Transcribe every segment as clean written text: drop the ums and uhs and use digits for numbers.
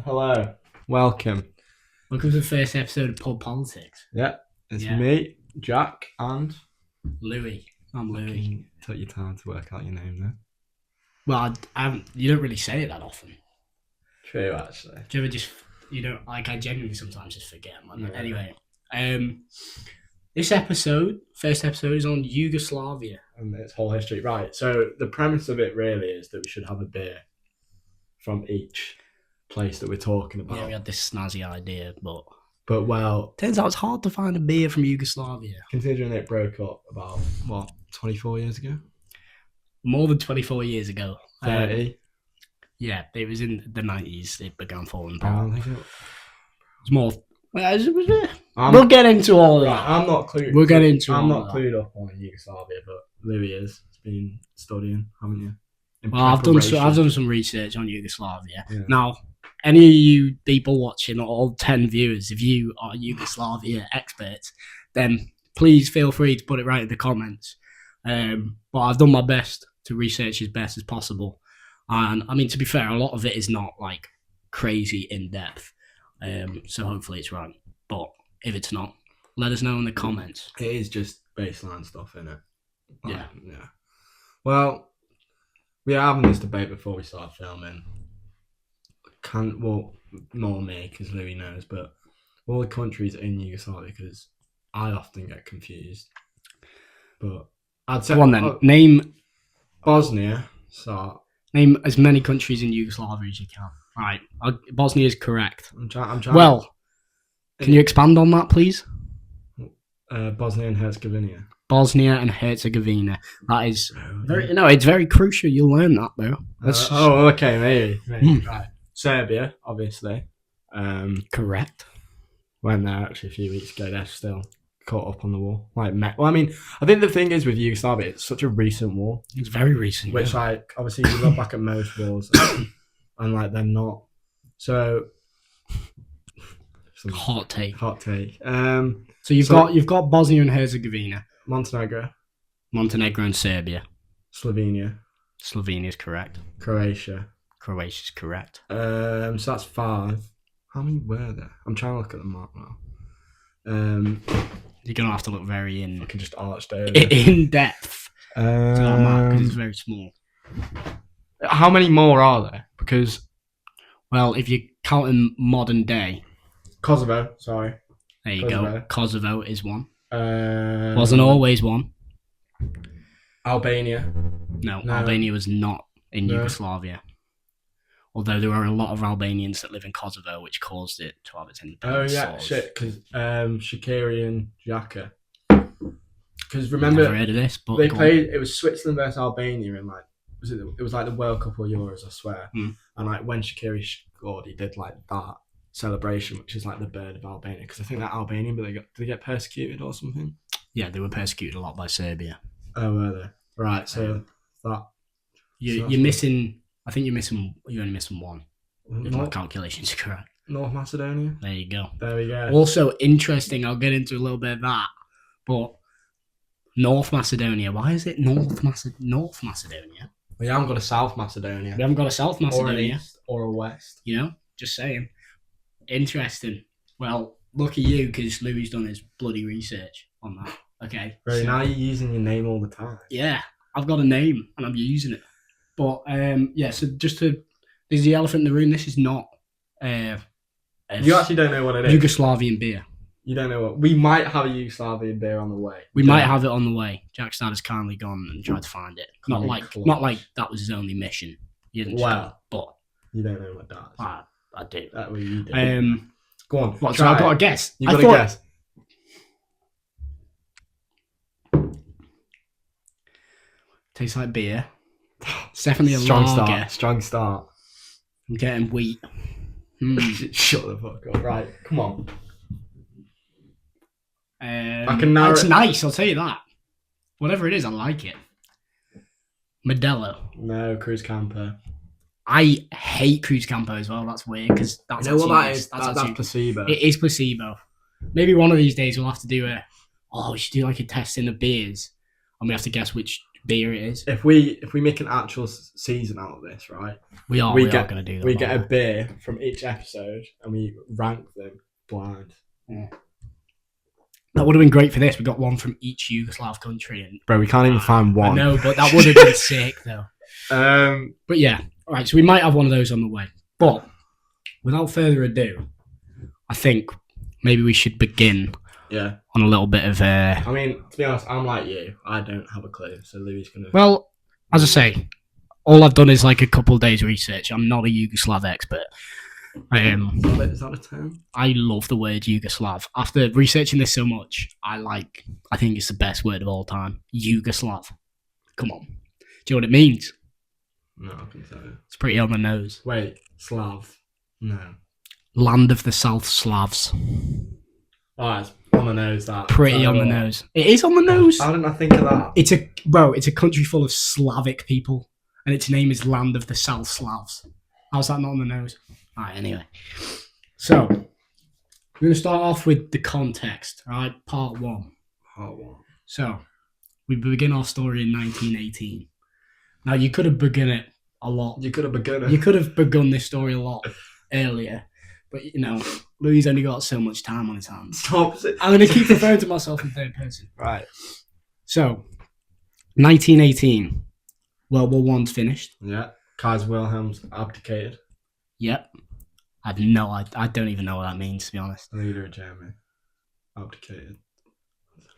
Hello, welcome. Welcome to the first episode of Pub Politics. Yeah, it's me, Jack, and Louis. I'm Louis. Took your time to work out your name there. Well, I haven't. You don't really say it that often. True, actually. Do you ever just? You don't like. I genuinely sometimes just forget. Yeah. Anyway, this first episode, is on Yugoslavia and its whole history. Right. So the premise of it really is that we should have a beer from each place that we're talking about. Yeah, we had this snazzy idea, but well, turns out it's hard to find a beer from Yugoslavia. Considering it broke up about 24 years ago. More than 24 years ago. 30. Yeah, it was in the 90s. It began falling apart. I think it's more. We'll get into all of that. I'm not clued. We'll get into. I'm not clued up on Yugoslavia, but Louis is. He's been studying, haven't you? Well, I've done some research on Yugoslavia. Yeah. Now, any of you people watching, all 10 viewers, if you are Yugoslavia experts, then please feel free to put it right in the comments. But I've done my best to research as best as possible. And I mean, to be fair, a lot of it is not like crazy in depth. So hopefully it's right. But if it's not, let us know in the comments. It is just baseline stuff, isn't it? Yeah. Yeah. Well, we were having this debate before we started filming. More me, because Louis knows, but all the countries in Yugoslavia, because I often get confused. But I'd say... Go on then, name... Bosnia, Name as many countries in Yugoslavia as you can. Right, Bosnia is correct. I'm trying. Well, can you expand on that, please? Bosnia and Herzegovina. Bosnia and Herzegovina. That is it's very crucial. You'll learn that though. Okay, maybe. Right. Serbia, obviously. Correct. Went there actually a few weeks ago. They're still caught up on the war. I think the thing is with Yugoslavia, it's such a recent war. It's very recent. Which, obviously, you look back at most wars, and they're not. So, hot take. So you've got Bosnia and Herzegovina, Montenegro and Serbia. Slovenia is correct. Croatia is correct. So that's 5. How many were there? I'm trying to look at the map now. You're gonna have to look very I can just arched over in depth to that map because it's very small. How many more are there? Because, well, if you count in modern day, Kosovo. Sorry. There you go. Kosovo is one. Wasn't always one. Albania. No, Albania was not in Yugoslavia. Although there are a lot of Albanians that live in Kosovo, which caused it to have its independence. Oh yeah, shit. Because Shaqiri and Xhaka. Because remember, I've never heard of this, but they played. It was Switzerland versus Albania, and it was like the World Cup or Euros, I swear. And when Shaqiri scored, he did like that celebration, which is like the bird of Albania, because I think they're Albanian, but did they get persecuted or something? Yeah, they were persecuted a lot by Serbia. Oh, were they? Right, so that you're missing. I think you're only missing one. If my calculations are correct. North Macedonia. There you go. There we go. Also interesting. I'll get into a little bit of that, but North Macedonia. Why is it North Macedonia? We haven't got a South Macedonia. We haven't got a South Macedonia. Or an East or a West. Just saying. Interesting. Well, look at you, because Louis done his bloody research on that. Okay. Right, now you're using your name all the time. Yeah, I've got a name and I'm using it. But so this is the elephant in the room. This is not. You actually don't know what it is. Yugoslavian beer. You don't know what. We might have a Yugoslavian beer on the way. We might have it on the way. Jack's dad has kindly gone and tried to find it. Not like that was his only mission. But you don't know what that is. I do. That way you do. Go on. What? So I've got a guess. You got to guess. Tastes like beer. It's definitely a Strong start. I'm getting wheat. Shut the fuck up. Right, come on. I can narrow it's nice, I'll tell you that. Whatever it is, I like it. Modelo. No, Cruz Campo. I hate Cruz Campo as well. That's weird, because that's what that is. That's placebo. It is placebo. Maybe one of these days we'll have to do we should do like a test in the beers, and we have to guess which beer it is. If we make an actual season out of this, right? We are going to do that. We get a beer from each episode and we rank them blind. Yeah. That would have been great for this. We got one from each Yugoslav country, and bro, we can't even find one. I know, but that would have been sick though. But yeah, all right. So we might have one of those on the way. But without further ado, I think maybe we should begin. Yeah. On a little bit of. I mean, to be honest, I'm like you. I don't have a clue, so Louis gonna. Well, as I say, all I've done is like a couple of days research. I'm not a Yugoslav expert. Is that a term? I love the word Yugoslav. After researching this so much, I think it's the best word of all time. Yugoslav. Come on. Do you know what it means? No, I can tell you. It's pretty on the nose. Wait, Slav? No. Land of the South Slavs. Oh, it's on the nose. That pretty on the nose. It is on the nose. How didn't I think of that? It's a country full of Slavic people, and its name is Land of the South Slavs. How's that not on the nose? All right, anyway. So, we're going to start off with the context, all right? Part 1. So, we begin our story in 1918. Now, you could have begun it a lot. You could have begun it. You could have begun this story a lot earlier. But, Louis only got so much time on his hands. Stop. I'm going to keep referring to myself in third person. Right. So, 1918. World War I's finished. Yeah. Kaiser Wilhelm's abdicated. Yep. I don't even know what that means, to be honest. The leader of Germany. Abdicated.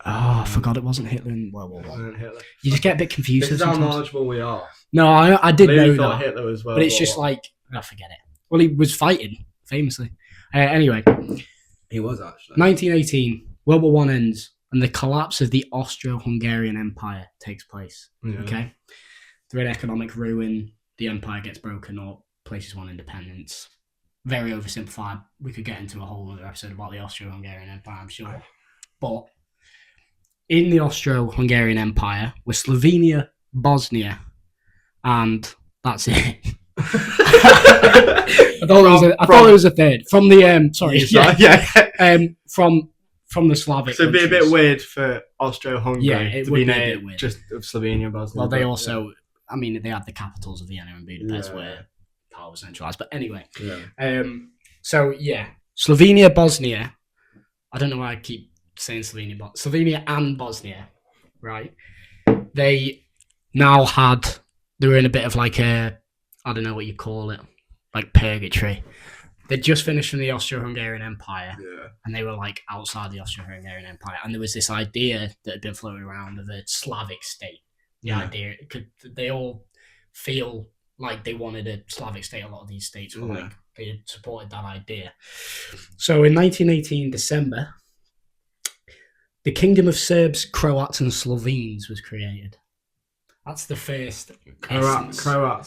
Oh, I forgot it wasn't Hitler in World War I. Hitler. You just get a bit confused. This is how knowledgeable we are. No, I did know that. Hitler was but it's just like, forget it. Well, he was fighting, famously. Anyway. He was, actually. 1918, World War I ends, and the collapse of the Austro-Hungarian Empire takes place. Yeah. Okay? Through an economic ruin, the empire gets broken up, places want independence. Very oversimplified. We could get into a whole other episode about the Austro-Hungarian Empire, I'm sure. But in the Austro-Hungarian Empire were Slovenia, Bosnia, and that's it. I thought it was a third. From the from the Slavic. So it'd be a bit weird for Austro-Hungary it to would be be a named bit weird. just of Slovenia, Bosnia. Well, they also, they had the capitals of Vienna and Budapest where power was centralised. But anyway, Slovenia, Bosnia. I don't know why I keep saying Slovenia, but Slovenia and Bosnia, right? They were in a bit of like a, I don't know what you call it, like purgatory. They'd just finished from the Austro-Hungarian Empire, and they were like outside the Austro-Hungarian Empire, and there was this idea that had been floating around of a Slavic state. The idea, they all feel like they wanted a Slavic state. A lot of these states were like, they had supported that idea. So in 1918, December, the Kingdom of Serbs, Croats, and Slovenes was created. That's the first Croats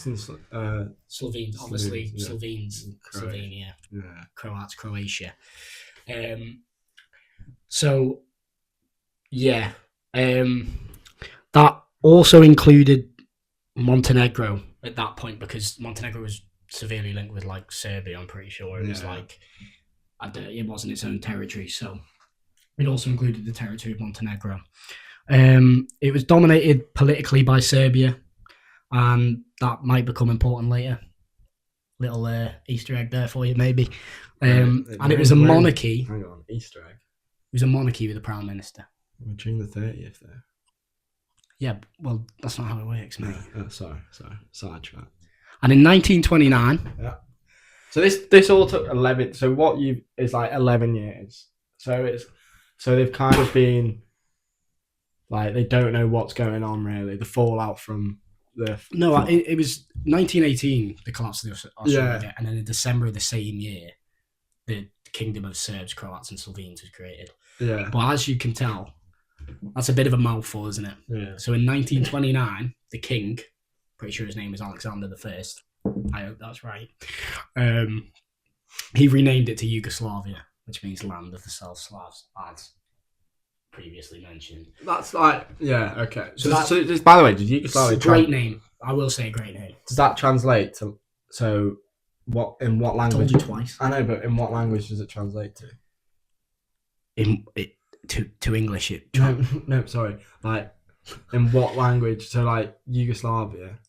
and Slovenes, obviously. Slovenes, Slovenia, Croats, Croatia. That also included Montenegro at that point, because Montenegro was severely linked with like Serbia. I'm pretty sure it was it wasn't its own territory, so it also included the territory of Montenegro. It was dominated politically by Serbia, and that might become important later. Little Easter egg there for you, maybe. And it was a monarchy. Hang on, Easter egg. It was a monarchy with a prime minister. We're June the 30th, though. Yeah, well, that's not how it works, mate. Sorry, sidetrack. And in 1929, so this all took 11. So is like 11 years. So they've kind of been. Like, they don't know what's going on, really. The fallout from the... No, it was 1918, the collapse of the Austria, and then in December of the same year, the Kingdom of Serbs, Croats, and Slovenes was created. Yeah. But as you can tell, that's a bit of a mouthful, isn't it? Yeah. So in 1929, the king, pretty sure his name was Alexander I, I hope that's right, he renamed it to Yugoslavia, which means Land of the South Slavs, as previously mentioned. That's like, okay. So by the way, did Yugoslavia... Great name. I will say great name. Does that translate to... So, in what language... I told you twice. I know, but in what language does it translate to? To English, it... No, sorry. Like, In what language? So like Yugoslavia.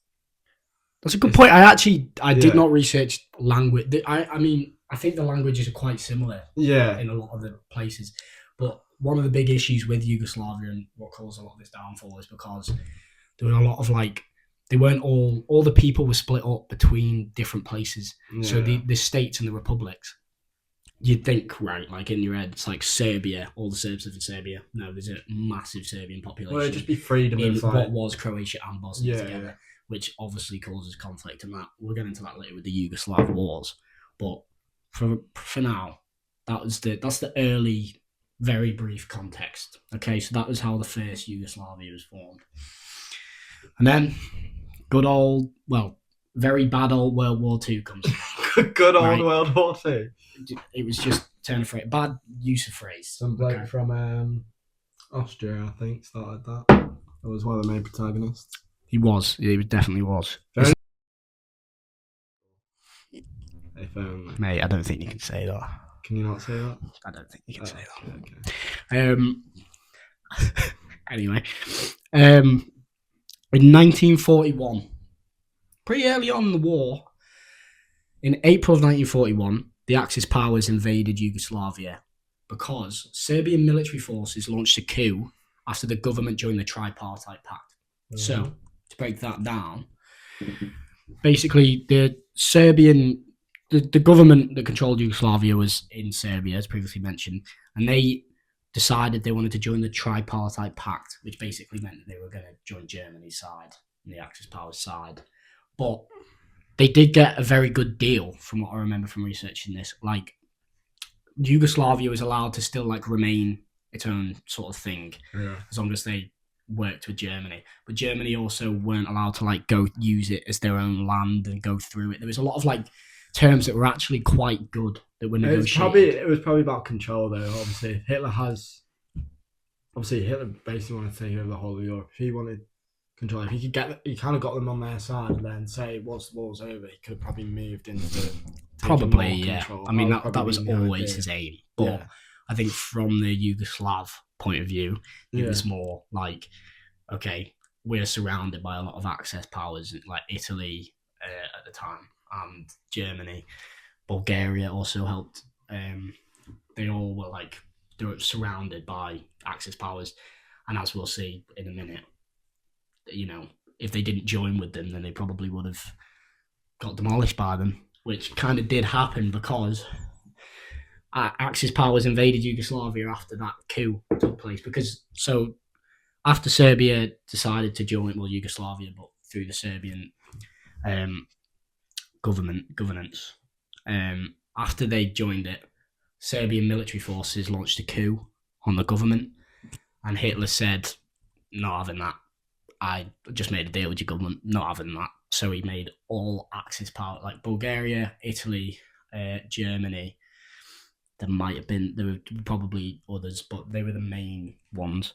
That's a good point. I did Yeah. not research language. I mean, I think the languages are quite similar Yeah. in a lot of the places. But one of the big issues with Yugoslavia and what caused a lot of this downfall is because there were a lot of they weren't all the people were split up between different places. Yeah. So the states and the republics, you'd think, right, like in your head, it's like Serbia, all the Serbs live in Serbia. No, there's a massive Serbian population. Well, it'd just be freedom in of what was Croatia and Bosnia Yeah, together, yeah. which obviously causes conflict, and that we'll get into that later with the Yugoslav wars. But for now, that's the early, very brief context. Okay, so that was how the first Yugoslavia was formed, and then good old, well, very bad old World War II comes along. Good old Right. World War II. It was just turn of phrase, bad use of phrase. Some bloke Okay. from Austria, I think, started that. That was one of the main protagonists. He definitely was. Very If only. Mate, I don't think you can say that. Can you not say that? I don't think you can say that. Okay. Anyway, in 1941, pretty early on in the war, in April of 1941, the Axis powers invaded Yugoslavia because Serbian military forces launched a coup after the government joined the Tripartite Pact. Mm-hmm. So, to break that down, basically the government that controlled Yugoslavia was in Serbia, as previously mentioned, and they decided they wanted to join the Tripartite Pact, which basically meant that they were going to join Germany's side and the Axis powers side. But they did get a very good deal, from what I remember from researching this. Like, Yugoslavia was allowed to still remain its own sort of thing, as long as they worked with Germany. But Germany also weren't allowed to go use it as their own land and go through it. There was a lot of terms that were actually quite good that were negotiated. It was probably about control, though. Obviously, Hitler basically wanted to take over the whole of Europe. If he wanted control, if he kind of got them on their side, and then say once the war was over, he could have probably moved into probably, yeah. Control. I mean, that was always his aim. But yeah. I think from the Yugoslav point of view, it was more okay, we're surrounded by a lot of Axis powers, like Italy at the time, and Germany. Bulgaria also helped. They all were they were surrounded by Axis powers, and as we'll see in a minute, if they didn't join with them, then they probably would have got demolished by them, which kind of did happen because Axis powers invaded Yugoslavia after that coup took place. So after Serbia decided to join Yugoslavia, but through the Serbian governance, after they joined it, Serbian military forces launched a coup on the government, and Hitler said, "Not having that. I just made a deal with your government. Not having that." So he made all Axis power, like Bulgaria, Italy, Germany. There were probably others, but they were the main ones.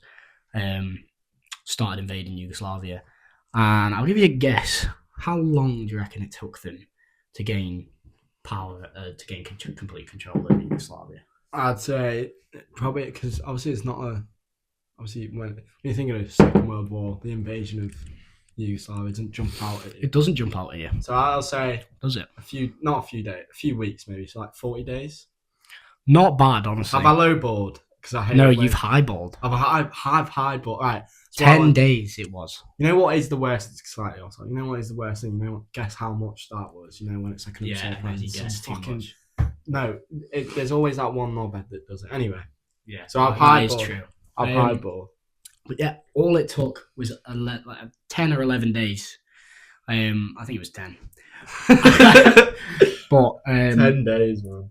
Started invading Yugoslavia, and I'll give you a guess. How long do you reckon it took them to gain power, to gain complete control of Yugoslavia? I'd say probably because obviously it's not obviously when you're thinking of Second World War, the invasion of Yugoslavia doesn't jump out at you. It doesn't jump out at you. So I'll say, does it? Not a few days, a few weeks maybe. So 40 days. Not bad, honestly. Have I lowballed? Because I hate. No, you've highballed. I've highballed. Right. So 10 days it was. You know what is the worst? It's slightly also. You know what is the worst thing? Guess how much that was. When it's like you guess too much. No, there's always that one knobhead that does it. Anyway. Yeah. So I've highballed. I've highballed. But yeah, all it took was 10 or 11 days. I think it was 10. But 10 days, man.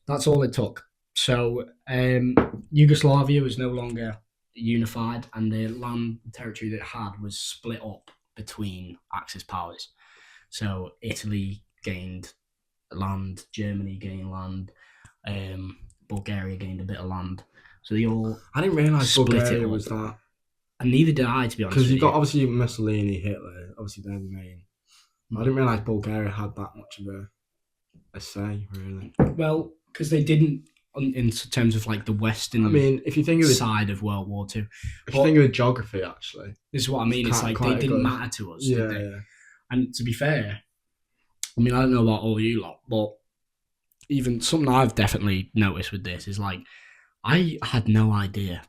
That's all it took. So Yugoslavia was no longer unified, and the land territory that it had was split up between Axis powers. So Italy gained land, Germany gained land, Bulgaria gained a bit of land. So they all. I didn't realise Bulgaria was that. And neither did I, to be honest. Because you've got obviously Mussolini, Hitler, obviously they're the main. I didn't realise Bulgaria had that much of a say, really. Well, because they didn't in terms of like the Western. I mean, if you think of side of World War II, if you think of the geography, actually, this is what I mean. It's like they didn't matter to us, did they? Yeah. And to be fair, I mean, I don't know about all you lot, but even something I've definitely noticed with this is like I had no idea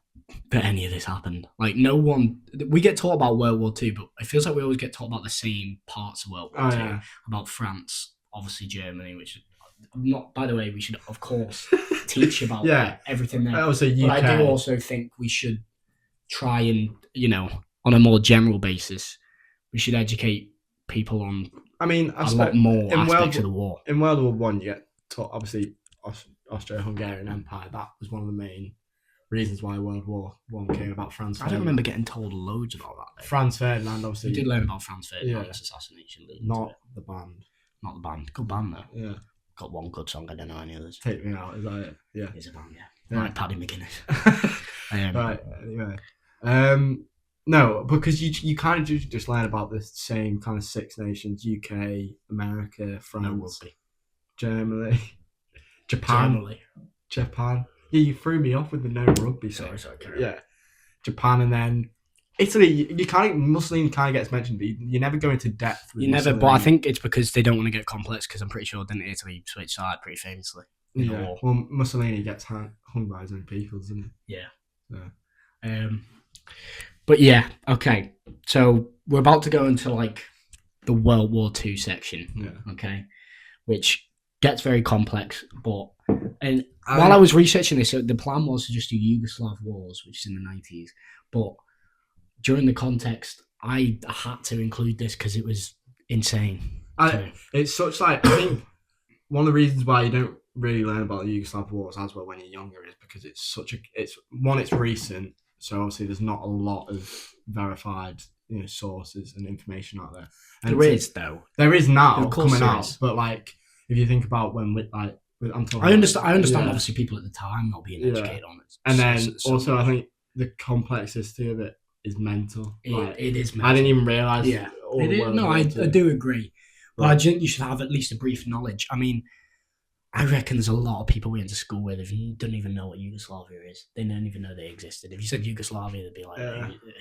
that any of this happened. Like no one, we get taught about World War II, but it feels like we always get taught about the same parts of World War II, about France, obviously Germany, which not. By the way, we should of course teach about everything there. Also UK. But I do also think we should try and on a more general basis, we should educate people on. I mean, a lot more aspects of the war. In World War One, you get taught obviously Austro-Hungarian Empire. That was one of the main reasons why World War One came about. Franz Ferdinand. I don't remember getting told loads about that. Though. Franz Ferdinand, obviously. You did learn about Franz Ferdinand's assassination. Not the band. Not the band. Good band though. Yeah. Got one good song. I don't know any others. Take Me Out. Is that it? Yeah. It's a band. Yeah. Like Paddy McGuinness. Right. Anyway. No, because you kind of just learn about the same kind of Six Nations: UK, America, France, Germany, Japan. Japan. Yeah, you threw me off with the no rugby. Sorry. Yeah, Japan, and then Italy. Mussolini kind of gets mentioned, but you never go into depth. With Mussolini. But I think it's because they don't want to get complex. Because I'm pretty sure didn't Italy switch side pretty famously in the war? Well, Mussolini gets hung by his own people, doesn't he? Yeah. So. But yeah, okay. So we're about to go into like the World War II section. Yeah. Okay. Which gets very complex, but while I was researching this, the plan was to just do Yugoslav wars, which is in the 90s. But during the context, I had to include this because it was insane. It's such like I think one of the reasons why you don't really learn about the Yugoslav wars as well when you're younger is because it's recent. So obviously, there's not a lot of verified, sources and information out there. And there is though. There is now coming out, but like if you think about when I'm talking. I understand. Obviously, people at the time not being educated on it. And then also, I think the complexity of it is mental. It is mental. I didn't even realize. Yeah. I do agree, but I think you should have at least a brief knowledge. I mean. I reckon there's a lot of people we went to school with who don't even know what Yugoslavia is. They don't even know they existed. If you said Yugoslavia, they'd be like,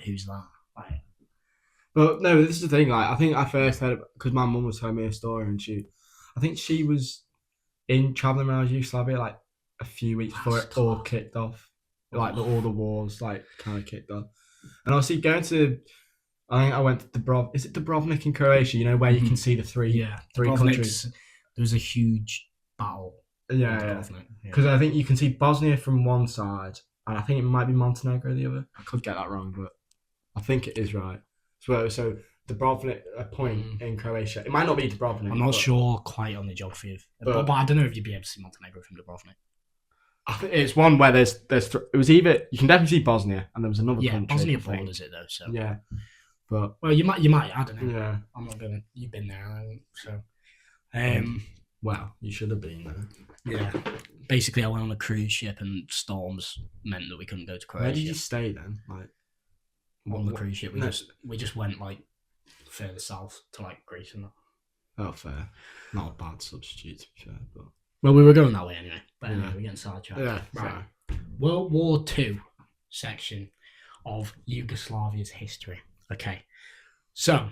who's that? Right. But no, this is the thing. Like, I think I first heard it because my mum was telling me a story, and I think she was traveling around Yugoslavia like a few weeks before it all kicked off. Like all the wars like kind of kicked off. And obviously going to, I think I went to is it Dubrovnik in Croatia? Where you can see the three countries. There was a huge battle. Yeah. Because I think you can see Bosnia from one side, and I think it might be Montenegro the other. I could get that wrong, but I think it is right. So Dubrovnik, a point in Croatia. It might not be Dubrovnik. I'm not sure quite on the geography of, but I don't know if you'd be able to see Montenegro from Dubrovnik. I think it's one where there's it was either you can definitely see Bosnia, and there was another country. Bosnia borders it though. So but you might. I don't know. Yeah, I'm not gonna. You've been there, so. Well, you should have been there. Yeah. Basically, I went on a cruise ship, and storms meant that we couldn't go to Croatia. Where did you stay then? On the cruise ship, we just went like further south to like Greece and that. Oh, fair. Not a bad substitute to be fair, but well, we were going that way anyway. But anyway, we're getting sidetracked. Yeah, right. World War II section of Yugoslavia's history. Okay, so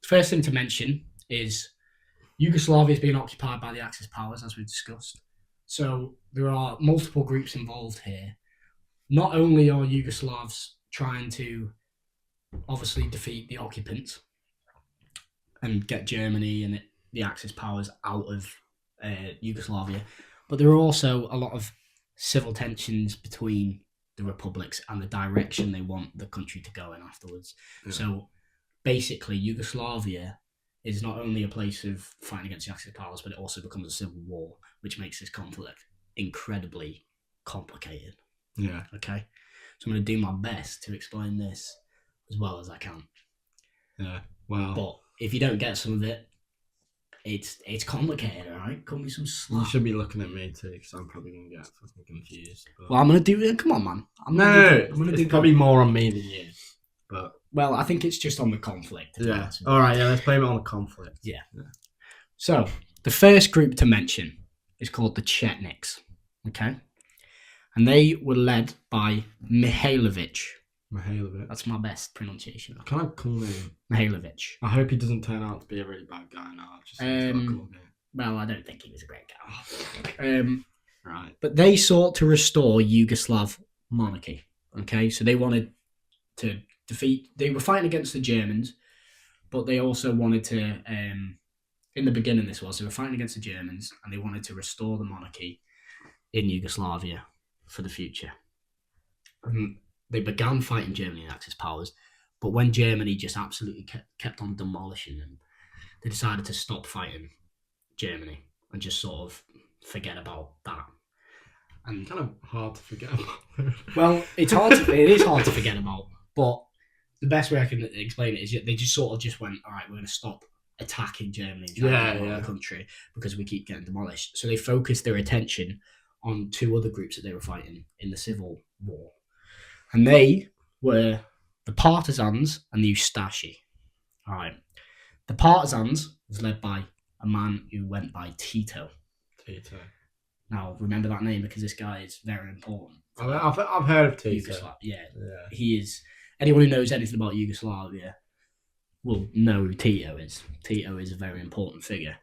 first thing to mention is. Yugoslavia is being occupied by the Axis powers, as we've discussed. So there are multiple groups involved here. Not only are Yugoslavs trying to obviously defeat the occupants and get Germany and the Axis powers out of Yugoslavia, but there are also a lot of civil tensions between the republics and the direction they want the country to go in afterwards. Yeah. So basically, Yugoslavia is not only a place of fighting against the Axis powers, but it also becomes a civil war, which makes this conflict incredibly complicated. Yeah. Okay? So I'm going to do my best to explain this as well as I can. Yeah. Wow. But if you don't get some of it, it's complicated, all right? Cut me some slack. You should be looking at me too, because I'm probably going to get fucking confused. But... Well, I'm going to do it. Come on, man. I'm going to do probably more on me than you. But well, I think it's just on the conflict. Yeah. All right. Yeah. Let's blame it on the conflict. Yeah. So the first group to mention is called the Chetniks. Okay. And they were led by Mihailovic. Mihailovic. That's my best pronunciation. Can I call him? Mihailovic. I hope he doesn't turn out to be a really bad guy now. Just well, I don't think he was a great guy. Right. But they sought to restore Yugoslav monarchy. Okay, so they wanted to defeat. They were fighting against the Germans, but they also wanted to. In the beginning, they were fighting against the Germans, and they wanted to restore the monarchy in Yugoslavia for the future. And they began fighting Germany and Axis powers, but when Germany just absolutely kept on demolishing them, they decided to stop fighting Germany and just sort of forget about that. And kind of hard to forget about. Well, it is hard to forget about, but the best way I can explain it is they just sort of just went, all right, we're going to stop attacking Germany and trying to the country because we keep getting demolished. So they focused their attention on two other groups that they were fighting in the Civil War. And they were the Partisans and the Ustashi. All right. The Partisans was led by a man who went by Tito. Now, remember that name because this guy is very important. I've heard of Tito. Yeah. He is. Anyone who knows anything about Yugoslavia will know who Tito is. Tito is a very important figure.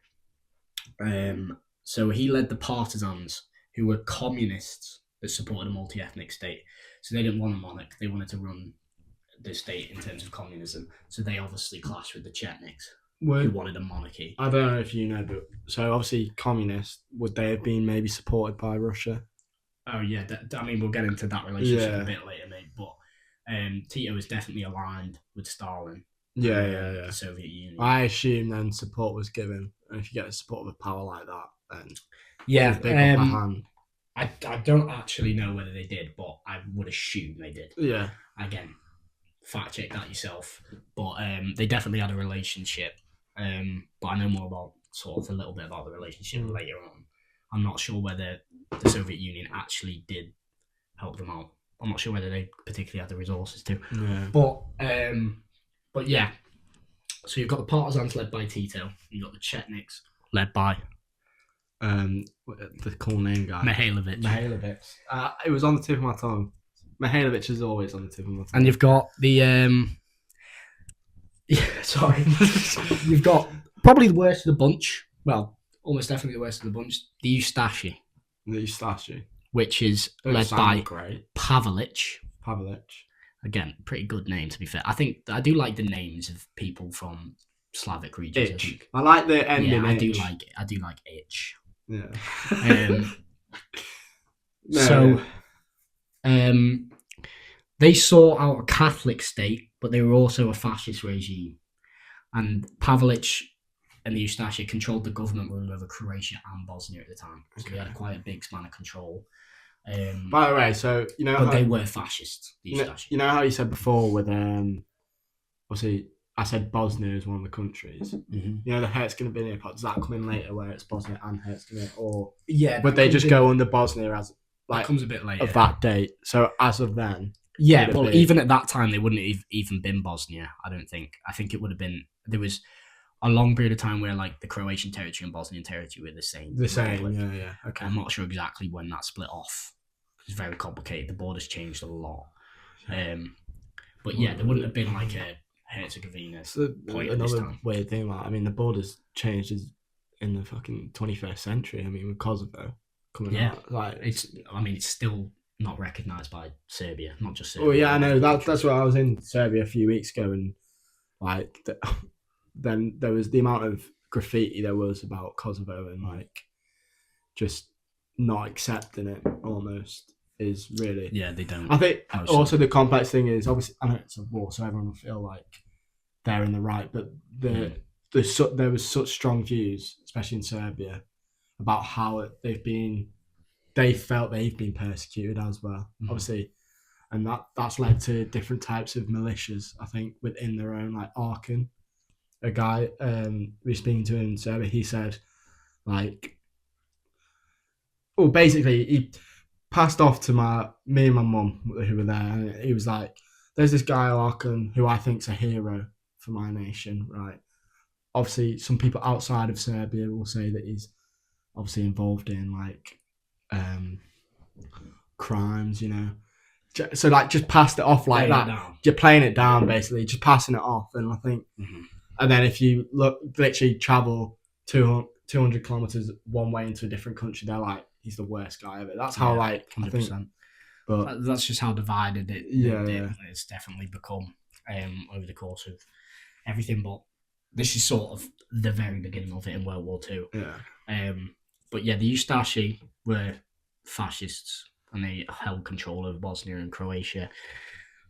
So he led the Partisans, who were communists that supported a multi-ethnic state. So they didn't want a monarch. They wanted to run the state in terms of communism. So they obviously clashed with the Chetniks, who wanted a monarchy. I don't know if you know, but so obviously communists, would they have been maybe supported by Russia? Oh yeah, we'll get into that relationship a bit later, mate. But Tito is definitely aligned with Stalin. The Soviet Union. I assume then support was given, and if you get the support of a power like that, then big upper hand. I don't actually know whether they did, but I would assume they did. Yeah. Again, fact check that yourself. But they definitely had a relationship. But I know more about a little bit about the relationship later on. I'm not sure whether the Soviet Union actually did help them out. I'm not sure whether they particularly had the resources to. Yeah. But yeah. So you've got the Partisans led by Tito. You've got the Chetniks led by the cool name guy. Mihailovic. It was on the tip of my tongue. Mihailovic is always on the tip of my tongue. And you've got the sorry. You've got probably the worst of the bunch. Well, almost definitely the worst of the bunch. The Ustashi. Which is led by Pavelic. Again, pretty good name to be fair. I do like the names of people from Slavic regions. I like the ending. Yeah, I do like itch. Yeah. They sought out a Catholic state, but they were also a fascist regime. And Pavelic and the Ustashi controlled the government rule over Croatia and Bosnia at the time. So they had quite a big span of control. By the way, so you know, but they were fascist. The Ustashi. You know how you said before with obviously I said Bosnia is one of the countries. Mm-hmm. You know the Herzegovina part. Does that come in later, where it's Bosnia and Herzegovina, or would they just go under Bosnia as that comes a bit later of that date? So as of then, well, even at that time, they wouldn't have even been Bosnia. I don't think. I think it would have been. There was a long period of time where like the Croatian territory and Bosnian territory were the same. Yeah. Okay. I'm not sure exactly when that split off. It's very complicated. The borders changed a lot. But yeah, there wouldn't have been like a Herzegovina point at this time. Weird thing, the borders changed in the fucking 21st century. With Kosovo coming out, it's still not recognised by Serbia, not just Serbia. Well, yeah, I know that's why I was in Serbia a few weeks ago, and then there was the amount of graffiti there was about Kosovo, and just not accepting it almost is really they don't. I think also the complex thing is obviously I know it's a war, so everyone will feel like they're in the right, but there was such strong views, especially in Serbia, about how they felt they've been persecuted as well, obviously, and that's led to different types of militias. I think within their own, like Arkan, a guy we were speaking to in Serbia, he said basically he passed off to me and my mum who were there, and he was like, there's this guy Arkan who I think's a hero for my nation, right? Obviously some people outside of Serbia will say that he's obviously involved in crimes, you know. So like just passed it off like Playing it that. down. You're playing it down basically, just passing it off. And I think, and then if you literally travel 200 kilometers one way into a different country, they're like, he's the worst guy ever. That's how 100%. I think. But That's just how divided it's definitely become over the course of everything. But this is sort of the very beginning of it in World War II. Yeah. But yeah, the Ustashi were fascists and they held control over Bosnia and Croatia,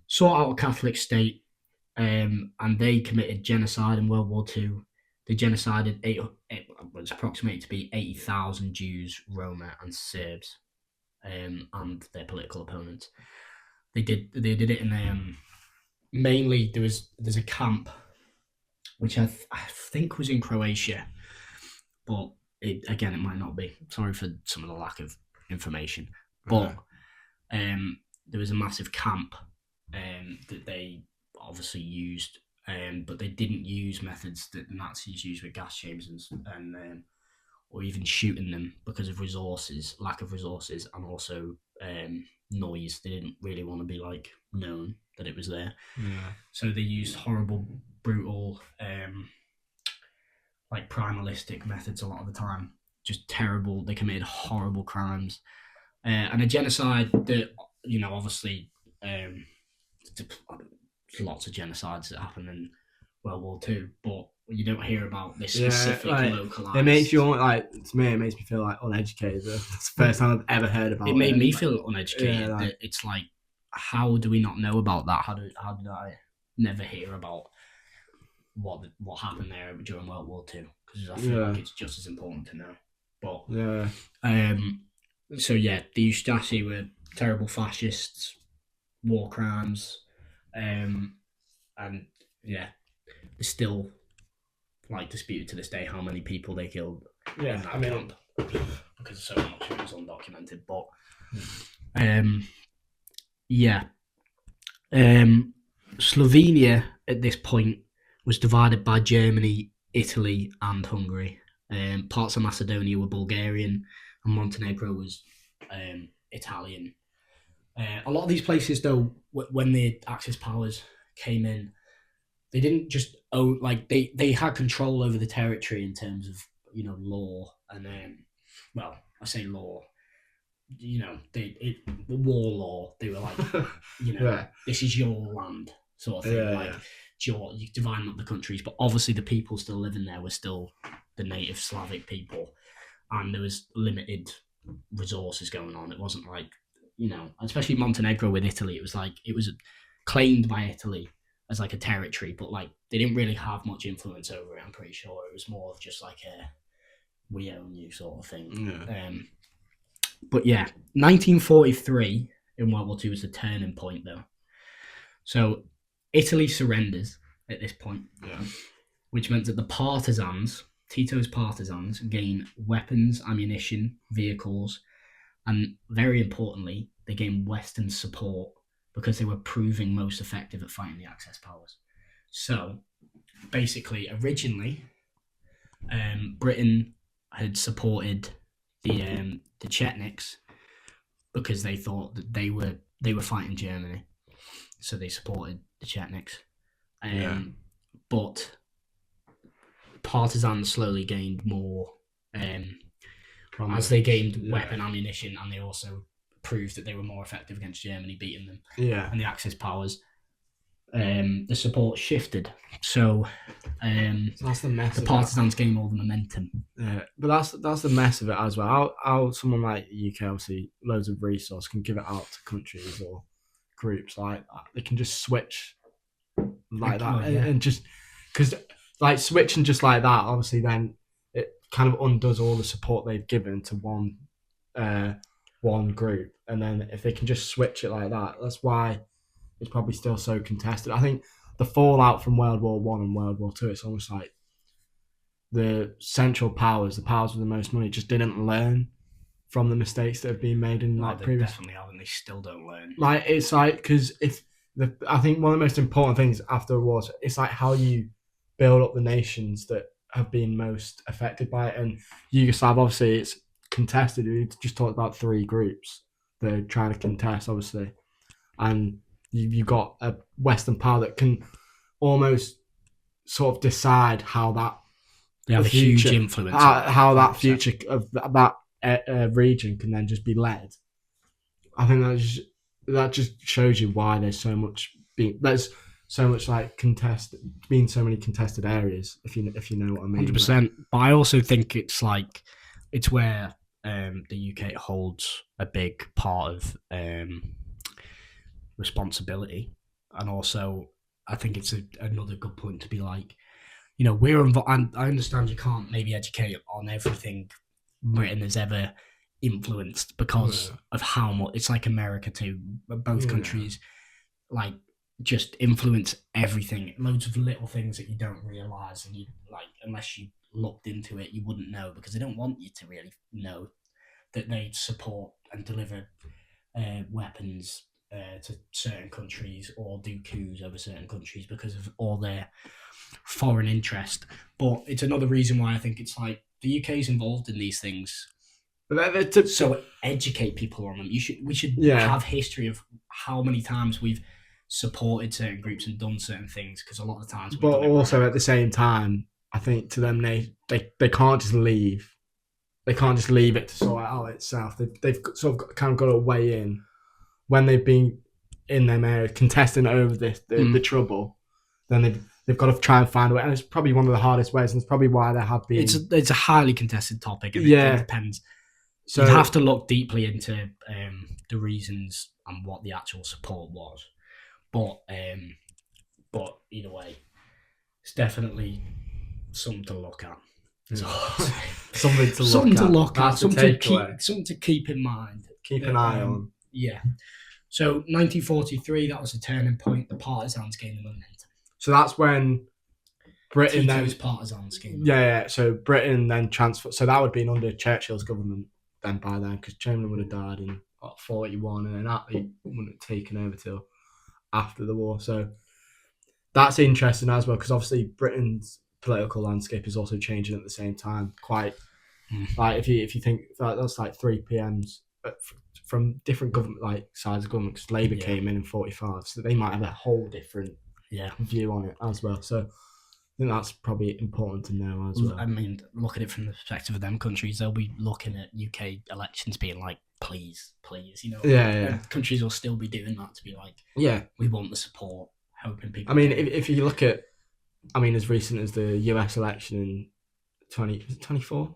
sought out a Catholic state, and they committed genocide in World War II. They genocided, it was approximated to be 80,000 Jews, Roma, and Serbs, and their political opponents. They did it in mainly there's a camp, which I think was in Croatia, but it might not be. Sorry for some of the lack of information, but there was a massive camp that they obviously used. But they didn't use methods that the Nazis used with gas chambers and or even shooting them because of lack of resources, and also noise. They didn't really want to be like known that it was there. Yeah. So they used horrible, brutal, like primalistic methods a lot of the time. Just terrible. They committed horrible crimes, and a genocide that obviously. Lots of genocides that happened in World War II, but you don't hear about this specific localized. It makes you to me. It makes me feel like uneducated. That's the first time I've ever heard about it. It made me feel uneducated. Yeah, it's like, how do we not know about that? How did I never hear about what happened there during World War II? Because I feel like it's just as important to know. But so yeah, the Ustashi were terrible fascists, war crimes. And yeah, there's still disputed to this day how many people they killed in that camp, because so much of it was undocumented. But Slovenia at this point was divided by Germany, Italy, and Hungary. Parts of Macedonia were Bulgarian, and Montenegro was Italian. A lot of these places, though, when the Axis powers came in, they didn't just own, they had control over the territory in terms of law, and I say law, war law. They were like, this is your land, sort of thing. You're dividing up the countries, but obviously the people still living there were still the native Slavic people, and there was limited resources going on. It wasn't like, especially Montenegro with Italy, it was claimed by Italy as like a territory, but they didn't really have much influence over it. I'm pretty sure it was more of just like a we own you sort of thing. Yeah. But yeah, 1943 in World War II was the turning point, though. So Italy surrenders at this point, which meant that the partisans, Tito's partisans, gain weapons, ammunition, vehicles, and very importantly, they gained Western support because they were proving most effective at fighting the Axis powers. So, basically, originally, Britain had supported the Chetniks because they thought that they were fighting Germany, so they supported the Chetniks. But partisans slowly gained more. As they gained weapon ammunition, and they also proved that they were more effective against Germany, beating them. Yeah. And the Axis powers, the support shifted. So that's the mess. The partisans gained all the momentum. Yeah, but that's the mess of it as well. How someone like the UK, obviously, loads of resource, can give it out to countries or groups like that. They can just switch like that, and just because switching just like that, obviously, then it kind of undoes all the support they've given to one group, and then if they can just switch it like that, that's why it's probably still so contested. I think the fallout from World War I and World War II, it's almost like the central powers, the powers with the most money, just didn't learn from the mistakes that have been made in previous. Definitely have, and they still don't learn. It's because I think one of the most important things after a war, it's how you build up the nations that have been most affected by it. And Yugoslavia, obviously, it's contested. We just talked about 3 groups they're trying to contest, obviously, and you've got a Western power that can almost sort of decide how that They have a huge influence. How that future of that region can then just be led. I think that just shows you why there's so much like being so many contested areas. If you know what I mean. 100%. But I also think it's where the UK holds a big part of responsibility, and also I think it's another good point to be like, we're involved. And I understand you can't maybe educate on everything Britain has ever influenced because of how much it's like America too. Both countries like just influence everything. Loads of little things that you don't realize, and you like unless you looked into it, you wouldn't know because they don't want you to really know that they support and deliver weapons to certain countries or do coups over certain countries because of all their foreign interest. But it's another reason why I think it's like the UK is involved in these things. So educate people on them. We should have history of how many times we've supported certain groups and done certain things, because a lot of the times. But also at the same time, I think to them they can't just leave. They can't just leave it to sort it out itself. They've sort of kind of got to weigh in when they've been in them area contesting over the trouble. Then they've got to try and find a way, and it's probably one of the hardest ways, and it's probably why there have been. It's a highly contested topic, and it depends. So you'd have to look deeply into the reasons and what the actual support was, but either way, it's definitely something to look at. Something to look at. Something to keep in mind. Keep an eye on. Yeah. So 1943, that was a turning point. The partisans gained the momentum. So that's when Britain Tito's partisans gained. Yeah. So Britain then transferred. So that would have been under Churchill's government then by then, because Chamberlain would have died in 41, and then Attlee wouldn't have taken over till after the war. So that's interesting as well, because obviously Britain's political landscape is also changing at the same time. Quite like if you think that's like 3 PMs from different government like sides of government, because Labour came in 45, so they might have a whole different view on it as well. So I think that's probably important to know as well. I mean, look at it from the perspective of them countries. They'll be looking at UK elections being like, please, countries will still be doing that to be like, we want the support, hoping people. I mean, if you look at, as recent as the US election in 24,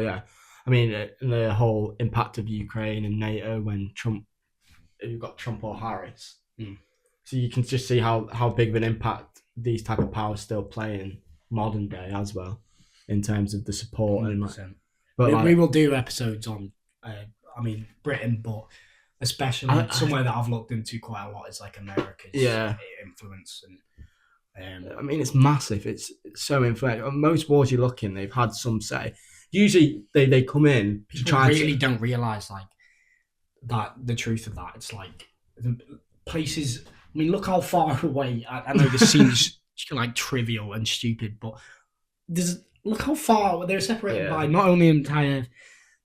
yeah. I mean, the whole impact of Ukraine and NATO when you've got Trump or Harris. So you can just see how big of an impact these type of powers still play in modern day as well, in terms of the support. 100%. But we will do episodes on, Britain, but especially somewhere that I've looked into quite a lot is like America's influence. And it's massive. It's so influential. Most wars you look in, they've had some say. Usually they come in to try. Really don't realize like that the truth of that. It's like the places. I mean, look how far away. I know this seems like trivial and stupid, but look how far they're separated by not only the entire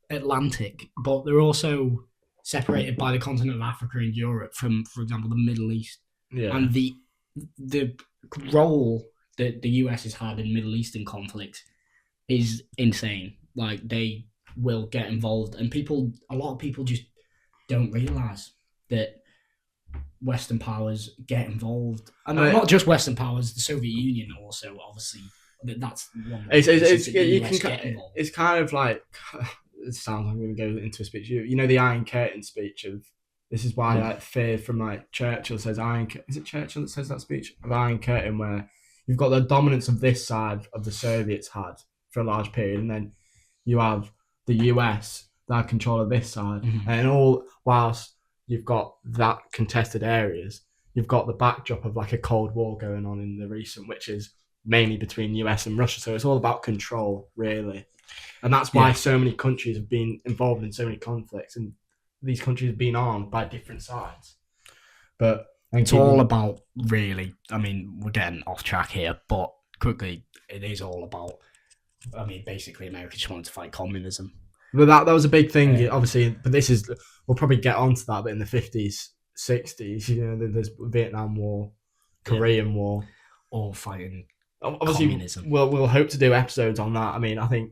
Atlantic, but they're also separated by the continent of Africa and Europe from, for example, the Middle East. Yeah. And the role that the US has had in Middle Eastern conflicts is insane. Like, they will get involved, and a lot of people just don't realize that Western powers get involved, and not just Western powers. The Soviet Union also, obviously, that's one. It's kind of like, it sounds like I'm going to go into a speech. The Iron Curtain speech of this is why fear from like Churchill says is it Churchill that says that speech of Iron Curtain, where you've got the dominance of this side of the Soviets had for a large period, and then you have the US that had control of this side, and all whilst you've got that contested areas, you've got the backdrop of like a Cold War going on in the recent, which is mainly between US and Russia. So it's all about control, really. And that's why so many countries have been involved in so many conflicts, and these countries have been armed by different sides. But it's all about, really, we're getting off track here, but quickly, it is all about, basically America just wanted to fight communism. But that was a big thing, obviously. But we'll probably get onto that. But in the 50s, 60s, there's Vietnam War, Korean War, all fighting. Obviously, communism. We'll hope to do episodes on that. I mean, I think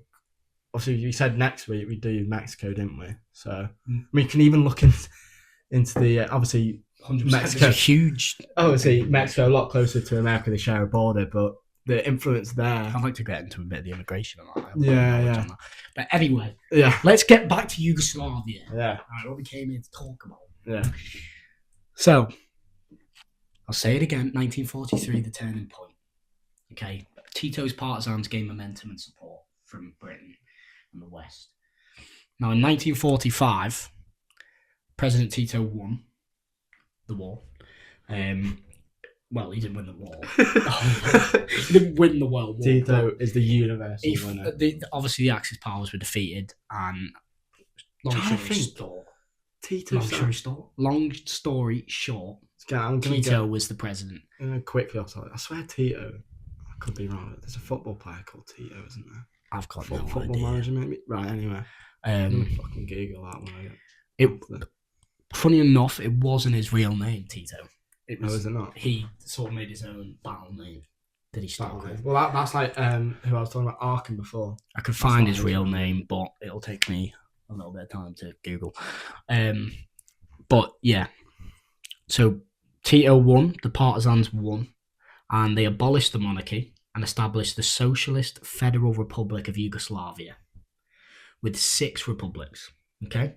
obviously you said next week we do Mexico, didn't we? So we can even look into the obviously 100%. Mexico. It's a huge. Obviously, Mexico a lot closer to America. They share a border, but the influence there. I'd like to get into a bit of the immigration and that. Yeah. But anyway, yeah. Let's get back to Yugoslavia. Yeah. All right, what we came here to talk about. Yeah. So, I'll say it again. 1943, the turning point. Okay, Tito's partisans gained momentum and support from Britain and the West. Now, in 1945, President Tito won the war. Well, he didn't win the war. He didn't win the World War. Tito is the universal winner. Obviously, the Axis powers were defeated, and long story short, Tito was the president. Quickly, I swear Tito. I could be wrong. There's a football player called Tito, isn't there? I've got no football idea. Manager, maybe. Right. Anyway, I'm gonna fucking Google that one. Funny enough, it wasn't his real name, Tito. Is it not? He sort of made his own battle name that he start with. Well, that's like who I was talking about, Arkham before. I could find his real name, but it'll take me a little bit of time to Google. But yeah, so Tito won, the partisans won, and they abolished the monarchy and established the Socialist Federal Republic of Yugoslavia with 6 republics. Okay?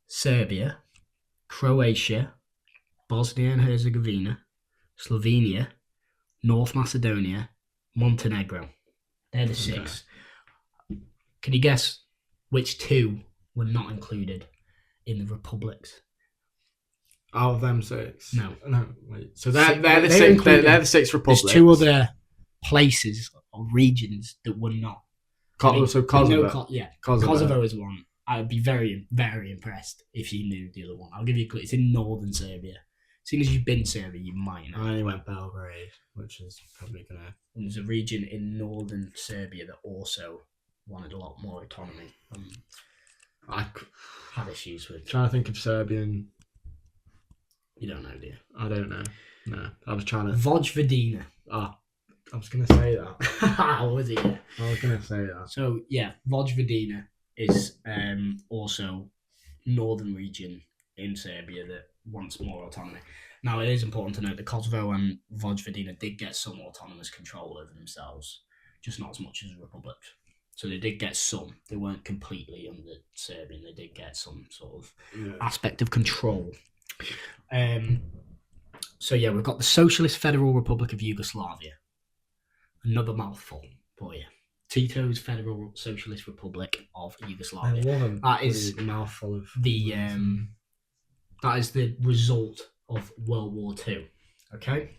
Serbia, Croatia, Bosnia and Herzegovina, Slovenia, North Macedonia, Montenegro. They're the 6. Can you guess which 2 were not included in the republics? Out of them 6? No. Wait. So they're the 6. They're the 6 republics. There's 2 other places or regions that were not. So Kosovo. Kosovo is one. I'd be very, very impressed if you knew the other one. I'll give you a clue. It's in northern Serbia. As soon as you've been Serbia, you might know. I only went Belgrade, which is probably going to... There's a region in northern Serbia that also wanted a lot more autonomy. I had issues with... Trying to think of Serbian... You don't know, do you? I don't know. No, I was trying to... Vojvodina. I was going to say that. Was it? I was going to say that. So, yeah, Vojvodina is also northern region in Serbia that wants more autonomy. Now, it is important to note that Kosovo and Vojvodina did get some autonomous control over themselves, just not as much as republics. So they did get some. They weren't completely under Serbian. They did get some sort of aspect of control. So yeah, we've got the Socialist Federal Republic of Yugoslavia. Another mouthful for you. Tito's Federal Socialist Republic of Yugoslavia. That is a mouthful of that is the result of World War II. Okay,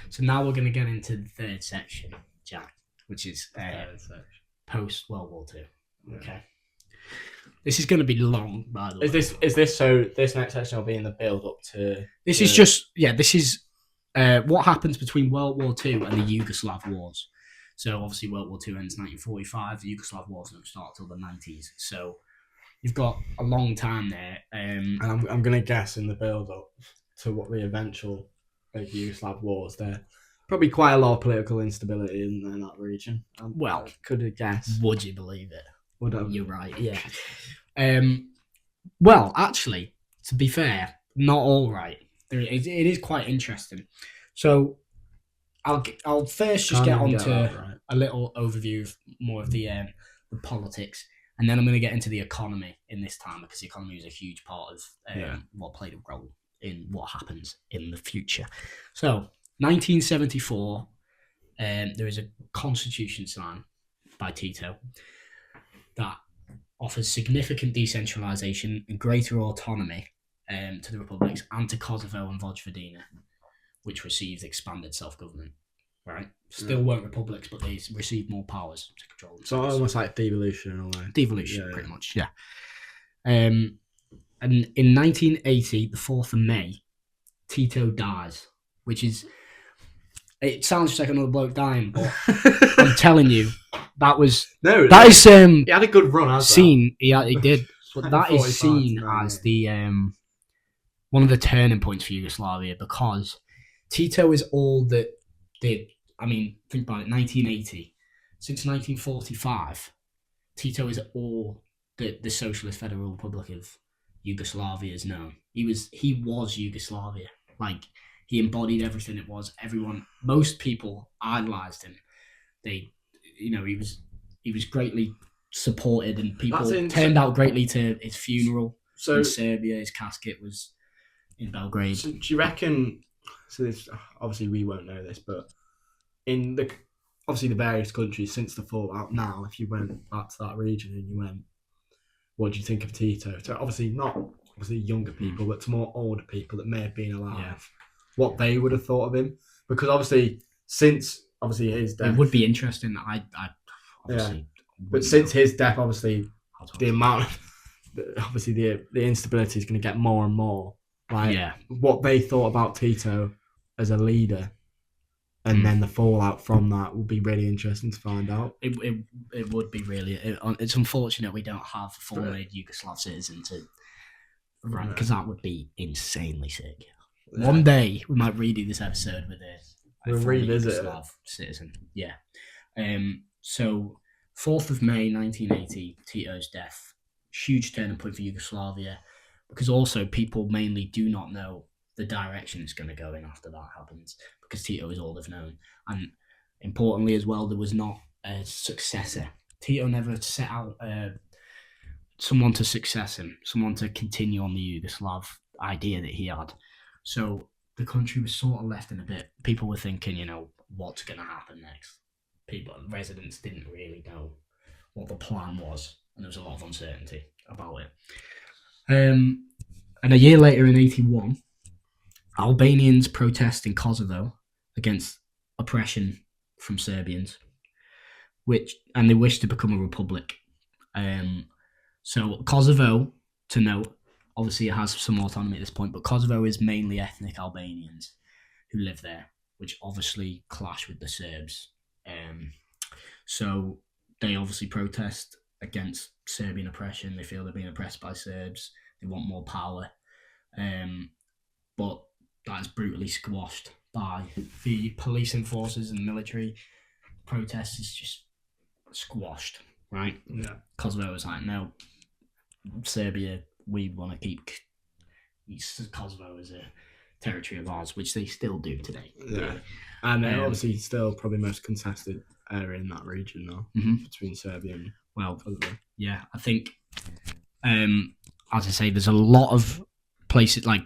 so now we're going to get into the third section, Jack, which is post World War II. Okay, this is going to be long, by the way. Is this so? This next section will be in the build up to. This is what happens between World War II and the Yugoslav wars. So obviously World War II ends 1945. The Yugoslav wars don't start till the 90s. So you've got a long time there. And I'm going to guess in the build-up to what the eventual Yugoslav wars, there probably quite a lot of political instability in that region. Well, could have guessed. Would you believe it? Would I? You're right, yeah. Well, actually, to be fair, not all right. It is quite interesting. So I'll first just get on to a little overview of more of the politics, and then I'm going to get into the economy in this time, because the economy is a huge part of what played a role in what happens in the future. So, 1974, there is a constitution signed by Tito that offers significant decentralization and greater autonomy to the republics and to Kosovo and Vojvodina, which received expanded self-government. Right, still weren't republics, but they received more powers to control them. So almost like devolution in a way. Devolution, pretty much, yeah. And in 1980, the 4th of May, Tito dies, which is It sounds just like another bloke dying, but I'm telling you, that is he had a good run. Seen, he did, but that 45 is seen to as 98. the one of the turning points for Yugoslavia, because Tito is all that did. I mean, think about it. 1980, since 1945, Tito is all that the Socialist Federal Republic of Yugoslavia is known. He was Yugoslavia. Like, he embodied everything it was. Most people idolized him. He was greatly supported, and people turned out greatly to his funeral in Serbia. His casket was in Belgrade. So do you reckon? So this, obviously we won't know this, but in the various countries since the fallout now, if you went back to that region and you went, what do you think of Tito? So obviously younger people, but to more older people that may have been alive, what they would have thought of him, because obviously since his death, it would be interesting. But since his death, obviously the amount of the instability is going to get more and more. What they thought about Tito as a leader, and then the fallout from that would be really interesting to find out. It would be really. It's unfortunate we don't have a full-made Yugoslav citizen to run, because that would be insanely sick. Yeah. One day we might redo this episode with a revisit Yugoslav citizen. Yeah. So 4th of May 1980, Tito's death. Huge turning point for Yugoslavia, because also people mainly do not know the direction it's going to go in after that happens, because Tito is all they've known. And importantly as well, there was not a successor. Tito never set out someone to success him, someone to continue on the Yugoslav idea that he had. So the country was sort of left in a bit. People were thinking, what's going to happen next? Residents didn't really know what the plan was, and there was a lot of uncertainty about it. And a year later, in 1981, Albanians protest in Kosovo against oppression from Serbians, and they wish to become a republic. So Kosovo, to note, obviously it has some autonomy at this point, but Kosovo is mainly ethnic Albanians who live there, which obviously clash with the Serbs. So they obviously protest against Serbian oppression. They feel they're being oppressed by Serbs. They want more power. But that is brutally squashed by the policing forces and military. Protest is just squashed, right? Yeah. Kosovo was like, no, Serbia, we want to keep Kosovo as a territory of ours, which they still do today. Yeah. And obviously still probably most contested area in that region now, between Serbia and Kosovo. Yeah, I think, as I say, there's a lot of places like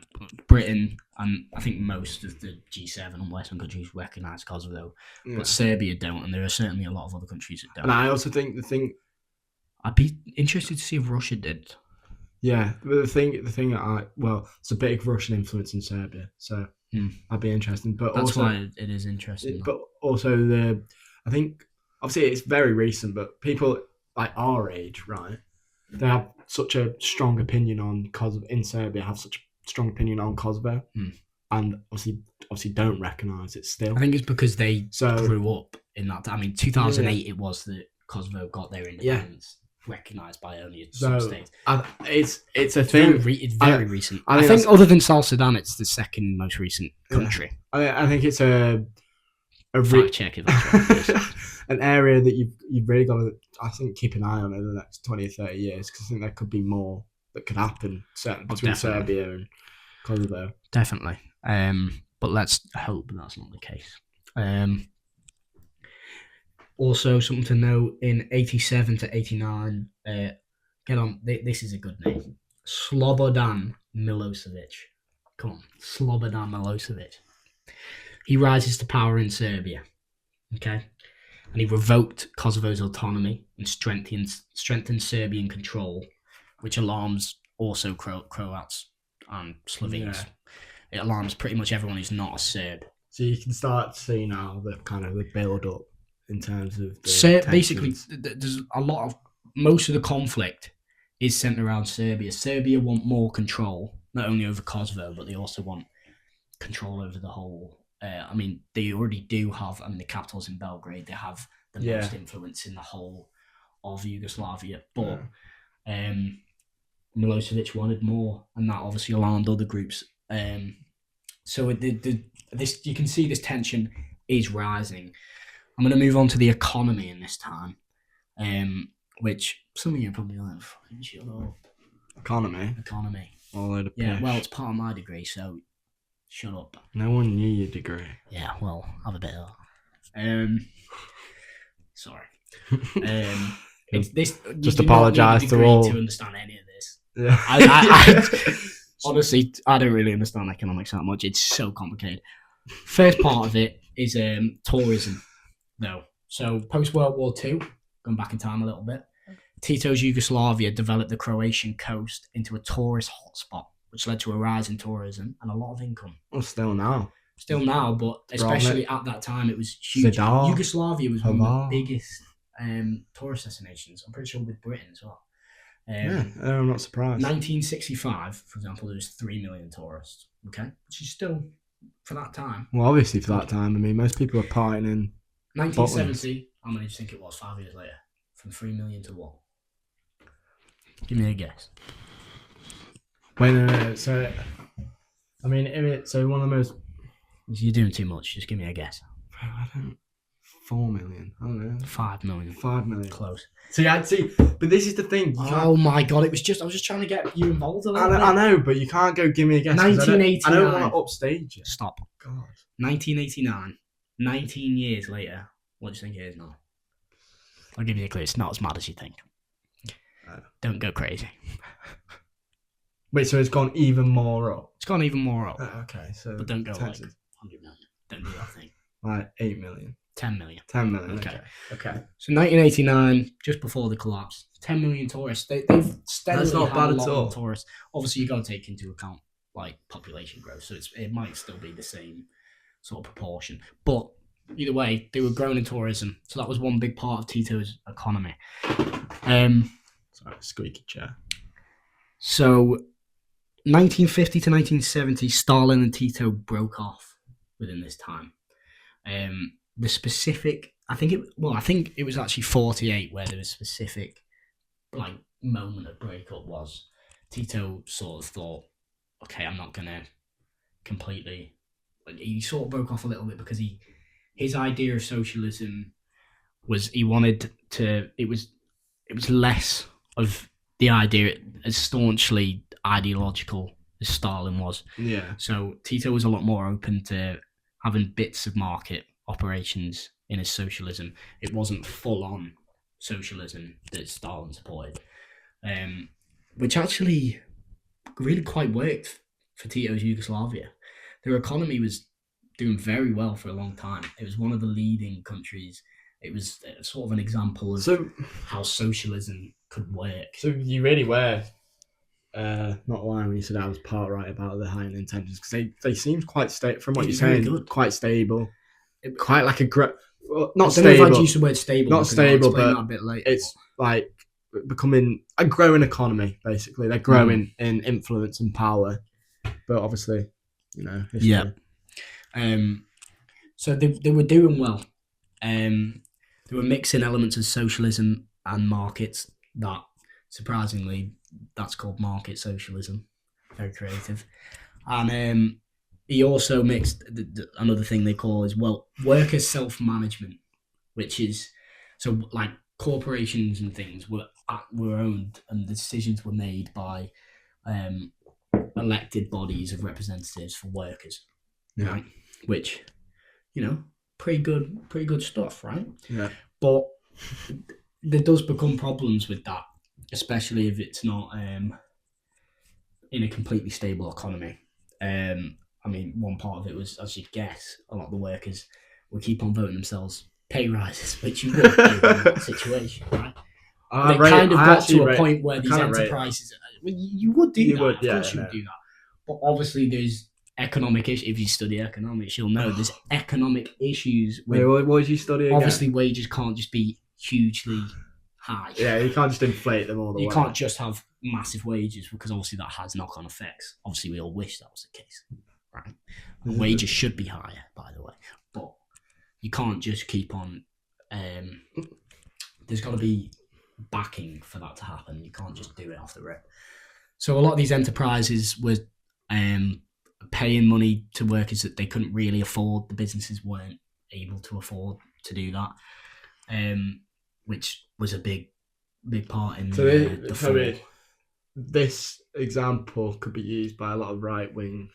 Britain, and I think most of the G7 and Western countries recognise Kosovo, but Serbia don't, and there are certainly a lot of other countries that don't. And I also think I'd be interested to see if Russia did. Yeah, but the thing it's a big Russian influence in Serbia, so that'd be interesting. But that's also, why it is interesting. But also I think obviously it's very recent, but people like our age, right? They have such a strong opinion on Kosovo in Serbia. Have such a strong opinion on Kosovo, and obviously don't recognise it still. I think it's because they grew up in that. I mean, 2008 it was that Kosovo got their independence. Recognised by only some states. It's a thing. It's very recent. I think other than South Sudan, it's the second most recent country. I think it's a fact check if that's right. An area that you've really got to, I think, keep an eye on over the next 20 or 30 years, because I think there could be more that could happen, certainly between Serbia and Kosovo. Definitely. But let's hope that's not the case. Also, something to note, in 87 to 89, this is a good name, Slobodan Milosevic. Come on, Slobodan Milosevic. He rises to power in Serbia, okay? And he revoked Kosovo's autonomy and strengthened Serbian control, which alarms also Croats and Slovenes. Yeah. It alarms pretty much everyone who's not a Serb. So you can start to see now the kind of the build-up in terms of basically, there's a lot of, most of the conflict is centered around Serbia. Serbia want more control, not only over Kosovo, but they also want control over the whole I mean, they already do have. I mean, the capital's in Belgrade. They have the most influence in the whole of Yugoslavia, but Milosevic wanted more, and that obviously alarmed other groups. So this, you can see this tension is rising. I'm going to move on to the economy in this time, which some of you are probably like, shut up. Economy. Yeah, well, it's part of my degree, so shut up. No one knew your degree. Yeah, well, have a bit of that. Sorry. It's this. Just apologise to all. To understand any of this. Yeah. I honestly, I don't really understand economics that much. It's so complicated. First part of it is tourism, though. So post World War II, going back in time a little bit, Tito's Yugoslavia developed the Croatian coast into a tourist hotspot, which led to a rise in tourism and a lot of income. Well, still now, but especially at that time, it was huge. Zadar, Yugoslavia was one of the biggest tourist destinations. I'm pretty sure with Britain as well. I'm not surprised. 1965, for example, there was 3 million tourists. Okay, which is still for that time. Well, obviously for that time. I mean, most people were partying in. 1970. How many do you think it was? 5 years later, from 3 million to what? Give me a guess. Wait, no. So, I mean, one of the most. You're doing too much. Just give me a guess. 4 million. I don't know. 5 million. 5 million. Close. See, but this is the thing. Oh my god! I was just trying to get you involved a little bit. I know, but you can't go give me a guess. 1989. I don't want to upstage you. Stop. God. 1989. 19 years later. What do you think it is now? I'll give you a clue. It's not as mad as you think. Don't go crazy. Wait, so it's gone even more up? It's gone even more up. Okay, so... But don't go like 100 million. Don't do that thing. Like 8 million. 10 million. 10 million, okay. So 1989, just before the collapse, 10 million tourists. They've steadily That's not had bad a at lot all. of tourists. Obviously, you've got to take into account like population growth, so it might still be the same sort of proportion. But either way, they were growing in tourism, so that was one big part of Tito's economy. Sorry, squeaky chair. So 1950 to 1970, Stalin and Tito broke off within this time. The specific, I think it was actually 48 where there was specific like moment of breakup was Tito sort of thought, okay, I'm not gonna completely. He sort of broke off a little bit because his idea of socialism was he wanted to. It was less of the idea as staunchly ideological as Stalin was. Yeah. So Tito was a lot more open to having bits of market operations in his socialism. It wasn't full-on socialism that Stalin supported, which actually really quite worked for Tito's Yugoslavia. Their economy was doing very well for a long time. It was one of the leading countries. It was sort of an example of how socialism could work. So you really were not lying when you said I was part right about the high intentions, because they seemed quite stable from what you're saying. Good. Quite stable. Quite like a not stable. I don't know if I'd use the word stable. Not stable, but that a bit later. It's like becoming a growing economy. Basically, they're growing in influence and power, but obviously, history. Yeah. So they were doing well. They were mixing elements of socialism and markets. That surprisingly, that's called market socialism. Very creative. And he also mixed another thing they call is worker self-management, which is so like corporations and things were owned and the decisions were made by elected bodies of representatives for workers. Yeah. Right? Which, pretty good stuff, right? Yeah. But there does become problems with that, especially if it's not in a completely stable economy. I mean, one part of it was, as you'd guess, a lot of the workers would keep on voting themselves pay rises, which you would do in that situation, right? They kind of got to a point where these enterprises, you would do that. Of course you would do that. But obviously there's economic issues. If you study economics, you'll know there's economic issues. Wait, what did you study again? Obviously, wages can't just be hugely high. Yeah, you can't just inflate them all the way. You can't just have massive wages because obviously that has knock-on effects. Obviously, we all wish that was the case. right? Wages should be higher, by the way, but you can't just keep on. There's got to be backing for that to happen. You can't just do it off the rip. So a lot of these enterprises were paying money to workers that they couldn't really afford. The businesses weren't able to afford to do that, which was a big part in the fall. This example could be used by a lot of right-wing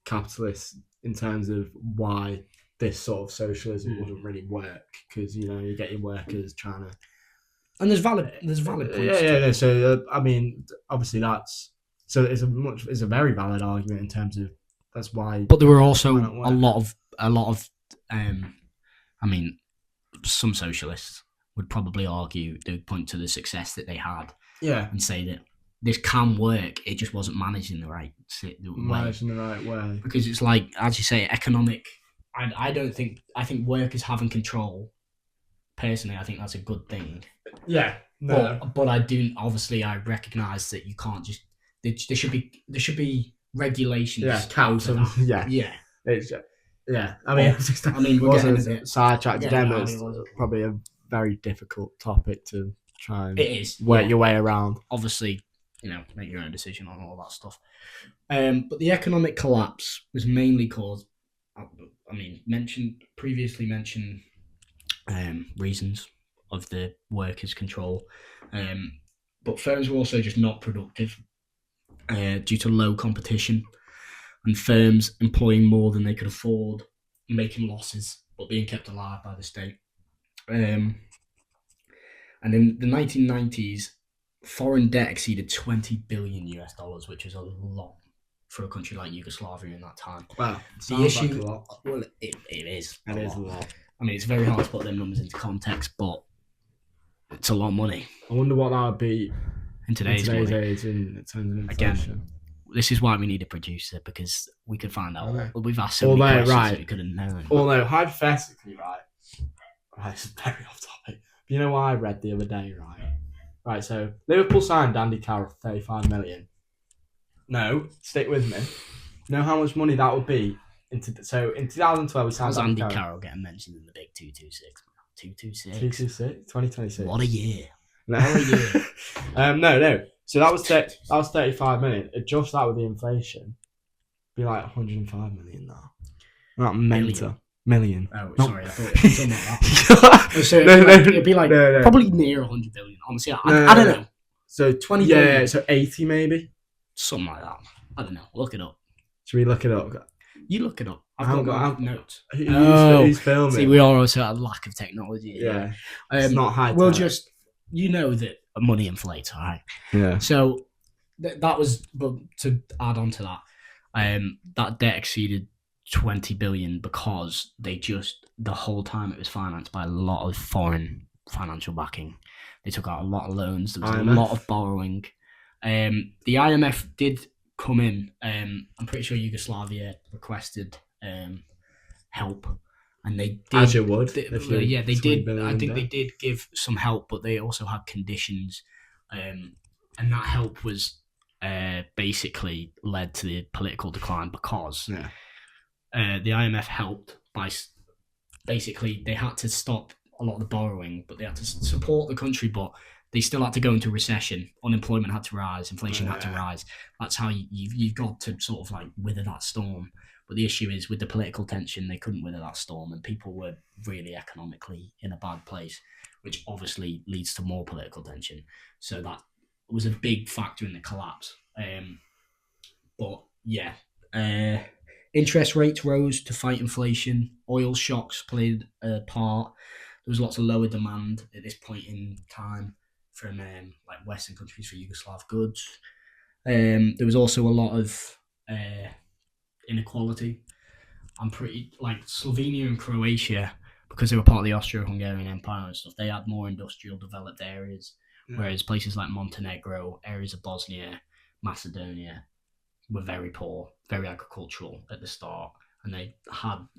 capitalists in terms of why this sort of socialism wouldn't really work, because you get your workers trying to, and there's valid points. Yeah. So I mean, obviously it's a very valid argument in terms of that's why. But there were also a lot of I mean, some socialists would probably argue, they would point to the success that they had, and say that this can work. It just wasn't managed in the right way. Because it's like, as you say, economic. I think workers having control. Personally, I think that's a good thing. Yeah. No. But I recognise that you can't just. There should be regulations. Yeah. Caps. Yeah. I mean, we're getting a bit sidetracked again. It's probably a very difficult topic to try and work your way around. Obviously, make your own decision on all that stuff. But the economic collapse was mainly caused. Previously mentioned reasons of the workers' control, but firms were also just not productive due to low competition, and firms employing more than they could afford, making losses, but being kept alive by the state. And in the 1990s, foreign debt exceeded $20 billion, which is a lot for a country like Yugoslavia in that time. Wow. The issue, like a lot. Well, it is. It is a lot. I mean, it's very hard to put them numbers into context, but it's a lot of money. I wonder what that would be in today's age in terms of inflation. Again, this is why we need a producer, because we could find out. We've asked so many questions we couldn't know. Although, hypothetically, right, it's very off topic. But you know what I read the other day, right? Right, so Liverpool signed Andy Carroll for $35 million. No, stick with me. You know how much money that would be? In 2012, we signed Andy Carroll getting mentioned in the big 226? 226. 2026. What a year. No. No. So that was 35 million. Adjust that with the inflation, be like 105 million now. Not million. Oh, sorry. I thought it was something like that. So it'd be like probably near 100 billion. Honestly, I don't know. So 20 billion. So 80 maybe. Something like that. I don't know. Look it up. Should we look it up? You look it up. I've got notes. Who's filming? See, we are also at a lack of technology. Yeah. It's not high. We'll just, that money inflates, all right? Yeah. So that was, but to add on to that, that debt exceeded 20 billion because the whole time it was financed by a lot of foreign financial backing. They took out a lot of loans. There was a lot of borrowing. The IMF did come in. I'm pretty sure Yugoslavia requested help, and they did. As you would. They did. I think they did give some help, but they also had conditions, and that help was basically led to the political decline because the IMF helped by basically they had to stop a lot of the borrowing, but they had to support the country, but they still had to go into recession. Unemployment had to rise. Inflation had to rise. That's how you've got to sort of like wither that storm. But the issue is with the political tension, they couldn't wither that storm, and people were really economically in a bad place, which obviously leads to more political tension. So that was a big factor in the collapse. Interest rates rose to fight inflation. Oil shocks played a part. There was lots of lower demand at this point in time from like Western countries for Yugoslav goods. There was also a lot of inequality. I'm pretty like Slovenia and Croatia, because they were part of the Austro-Hungarian Empire and stuff. They had more industrial developed areas, whereas places like Montenegro, areas of Bosnia, Macedonia were very poor, very agricultural at the start, and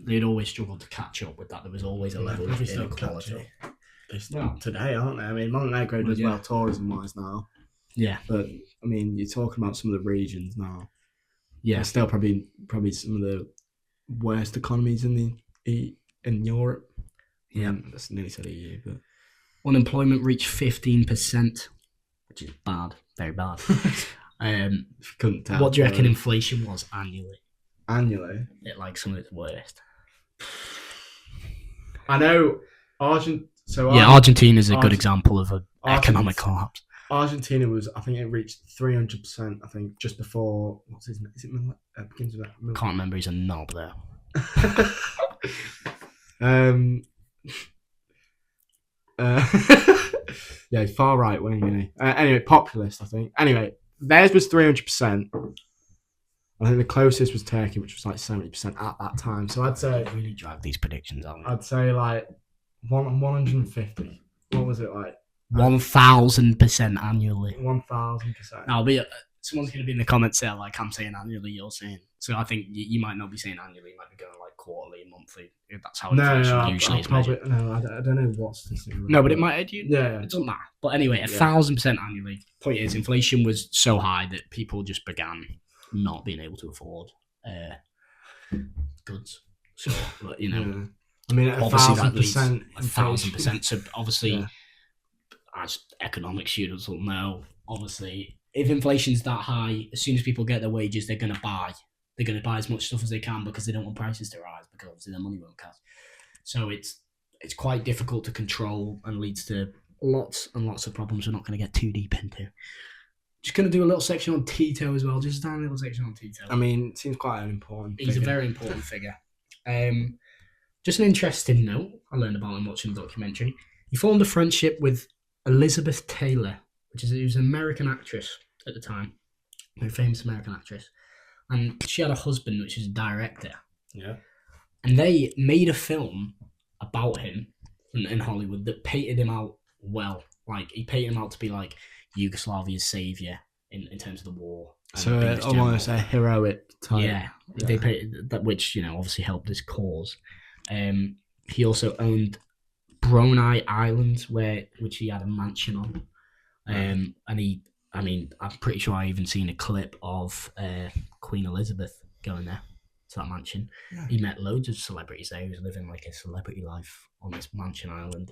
they'd always struggled to catch up with that. There was always a level of inequality. Well, today, aren't they? I mean, Montenegro does well tourism-wise now. Yeah. But, I mean, you're talking about some of the regions now. Yeah. It's still probably some of the worst economies in Europe. Yeah. That's nearly said EU, but unemployment reached 15%, which is bad, very bad. Couldn't tell. What do you reckon inflation was annually? Annually? It like some of its worst. I know Argentina is a good example of an economic collapse. Argentina was, I think it reached 300%, I think, just before, what's his name? Is it begins with that? Can't remember, he's a knob there. Yeah, far right wing, isn't he? Anyway, populist, I think. Anyway, theirs was 300%. I think the closest was Turkey, which was like 70% at that time. So I'd say... really drag these predictions, aren't we? I'd say like 150. What was it like? 1,000% annually. 1,000%. I'll be... someone's going to be in the comments there like I'm saying annually, you're saying. So I think you might not be saying annually, you might be going like quarterly, monthly. That's how inflation usually is measured. No, I don't know what's this thing. No, but it might... Yeah. It doesn't matter. But anyway, 1,000% annually. Point is, inflation was so high that people just began not being able to afford goods. So, you know... Yeah. I mean, obviously 1,000%. 1,000%. So obviously, as economic students will know, obviously, if inflation's that high, as soon as people get their wages, they're going to buy. They're going to buy as much stuff as they can because they don't want prices to rise because obviously their money won't cut. So it's quite difficult to control and leads to lots and lots of problems we're not going to get too deep into. Just going to do a little section on Tito as well. Just a tiny little section on Tito. I mean, it seems quite an important He's a very important figure. Just an interesting note I learned about him watching the documentary. He formed a friendship with Elizabeth Taylor, who was an American actress at the time, a famous American actress. And she had a husband, which is a director. Yeah. And they made a film about him in Hollywood that painted him out well. Like, he painted him out to be like Yugoslavia's saviour in terms of the war. So almost a heroic type. Yeah. They painted that, which, obviously helped his cause. He also owned Brunei Island, which he had a mansion on. And I'm pretty sure I even seen a clip of Queen Elizabeth going there to that mansion. Yeah. He met loads of celebrities there. He was living like a celebrity life on this mansion island.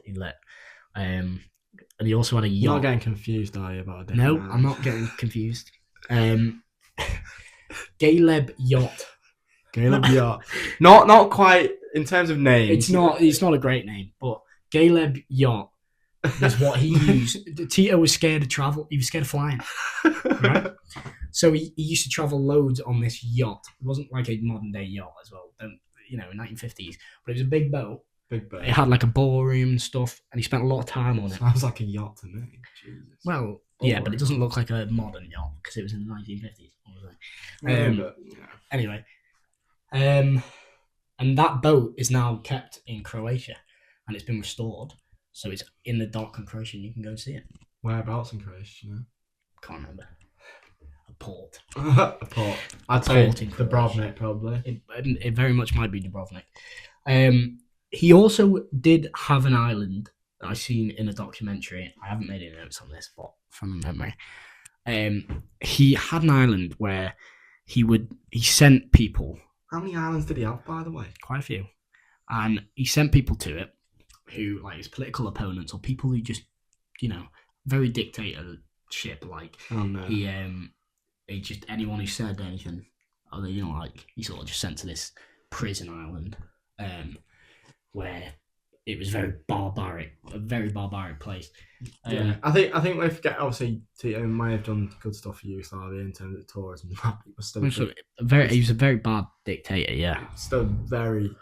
And he also had a yacht. You're not getting confused, are you, about a different No, I'm not getting confused. Galeb Yacht. Galeb Yacht. Not quite in terms of names. It's not a great name, but Galeb Yacht is what he used. Tito was scared of travel. He was scared of flying. Right? So he used to travel loads on this yacht. It wasn't like a modern day yacht as well. In 1950s. But it was a big boat. Big boat. It had like a ballroom and stuff, and he spent a lot of time on it. Sounds like a yacht to me. Jesus. Well, yeah, but it doesn't look like a modern yacht because it was in the 1950s. Anyway, and that boat is now kept in Croatia, and it's been restored. So it's in the dock in Croatia, and you can go and see it. Whereabouts in Croatia? Can't remember. A port. A port. I'd say Dubrovnik, probably. It very much might be Dubrovnik. He also did have an island that I seen in a documentary. I haven't made any notes on this, but from memory, he had an island where he sent people. How many islands did he have, by the way? Quite a few, and he sent people to it who, like, his political opponents or people who just, very dictatorship. Like, oh no, he just anyone who said anything, he sort of just sent to this prison island. Where it was a very barbaric place. Yeah, I think we forget. Obviously, Tito may have done good stuff for Yugoslavia in terms of tourism. He was still he was a very bad dictator. Yeah, still very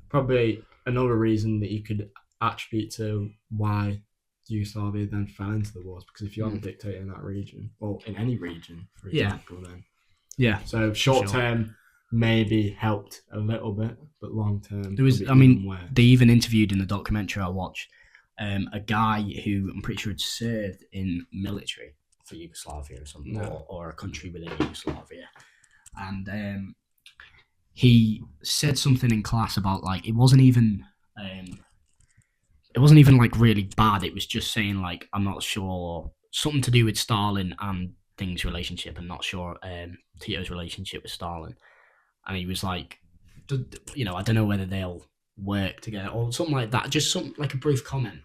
probably another reason that you could attribute to why Yugoslavia then fell into the wars, because if you have a dictator in that region or in any region, for example, then so short term. Maybe helped a little bit, but long term. They even interviewed in the documentary I watched a guy who I'm pretty sure had served in military for Yugoslavia or something, or a country within Yugoslavia, and he said something in class about like it wasn't even like really bad. It was just saying like I'm not sure, something to do with Stalin and Thing's relationship and not sure Tito's relationship with Stalin, and he was like, I don't know whether they'll work together or something like that. Just something like a brief comment,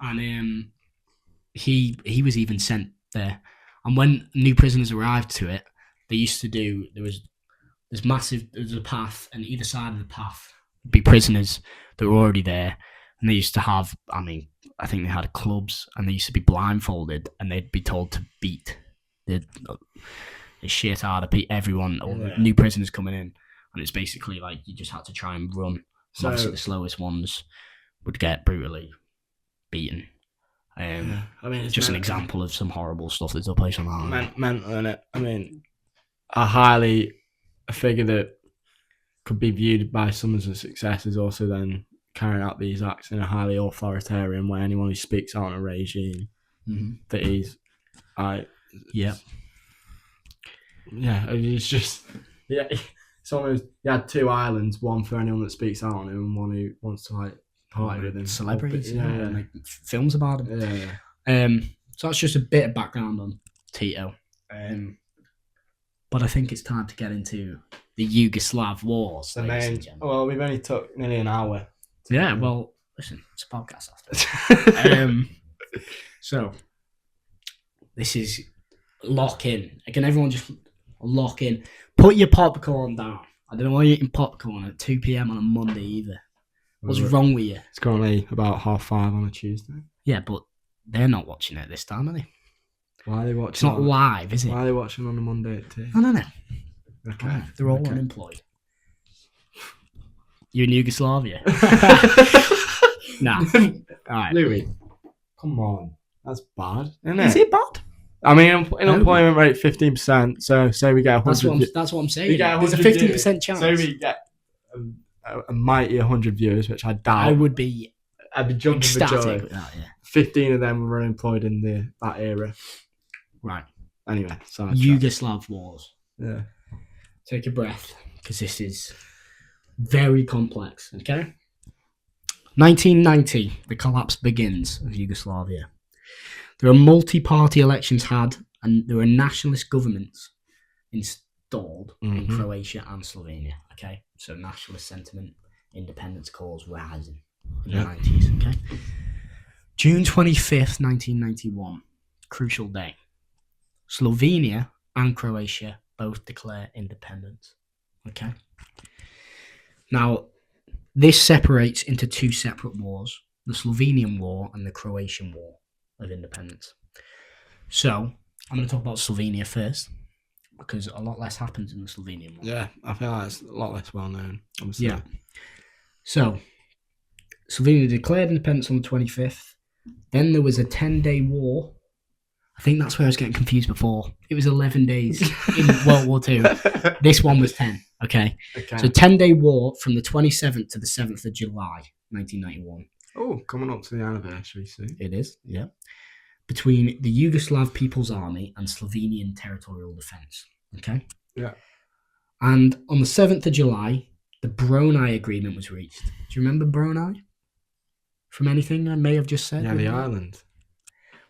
and he was even sent there. And when new prisoners arrived to it, they used to do there was a path, and either side of the path would be prisoners that were already there, and they used to have. I think they had clubs, and they used to be blindfolded, and they'd be told to beat the shit out of everyone, all the new prisoners coming in, and it's basically like you just had to try and run. So obviously the slowest ones would get brutally beaten. It's just an example of some horrible stuff that's up place on that. Mental, innit? A figure that could be viewed by some as a success is also then carrying out these acts in a highly authoritarian way. Anyone who speaks out on a regime that he's, it's just, it's almost, you had two islands, one for anyone that speaks out on him and one who wants to like party with him. Celebrities, and like films about him. So that's just a bit of background on Tito. But I think it's time to get into the Yugoslav wars. Well, we've only took nearly an hour. Yeah, well, listen, it's a podcast after. So, this is lock in. Again, everyone just lock in. Put your popcorn down. I don't know why you're eating popcorn at 2 p.m. on a Monday either. What's wrong with you? It's currently about 5:30 on a Tuesday. Yeah, but they're not watching it this time, are they? Why are they watching? It's not live, is it? Why are they watching on a Monday at 2? I don't know. Okay. They're all unemployed. You in Yugoslavia? Nah. All right. Louis, come on. That's bad, isn't it? Is it bad? I mean, unemployment rate 15%. So say we get 100. That's what I'm saying. There's a 15% chance. So we get a mighty 100 viewers, which I doubt. I'd be jumping for joy. With that, yeah. 15 of them were unemployed in that era. Right. Anyway, Yugoslav wars. Yeah. Take a breath, because this is very complex. Okay. 1990, the collapse begins of Yugoslavia. There are multi-party elections had, and there are nationalist governments installed in Croatia and Slovenia. Okay, so nationalist sentiment, independence cause rising in the 90s. Okay, June 25th, 1991, crucial day. Slovenia and Croatia both declare independence. Okay. Now, this separates into two separate wars: the Slovenian War and the Croatian War of Independence. So, I'm going to talk about Slovenia first, because a lot less happens in the Slovenian War. Yeah, I feel like it's a lot less well known, obviously. Yeah. So, Slovenia declared independence on the 25th. Then there was a 10-day war. I think that's where I was getting confused before. It was 11 days in World War II. This one was 10, okay? So 10-day war from the 27th to the 7th of July, 1991. Oh, coming up to the anniversary soon. It is, yeah. Between the Yugoslav People's Army and Slovenian Territorial Defence, okay? Yeah. And on the 7th of July, the Broni Agreement was reached. Do you remember Broni? From anything I may have just said? Yeah, the island.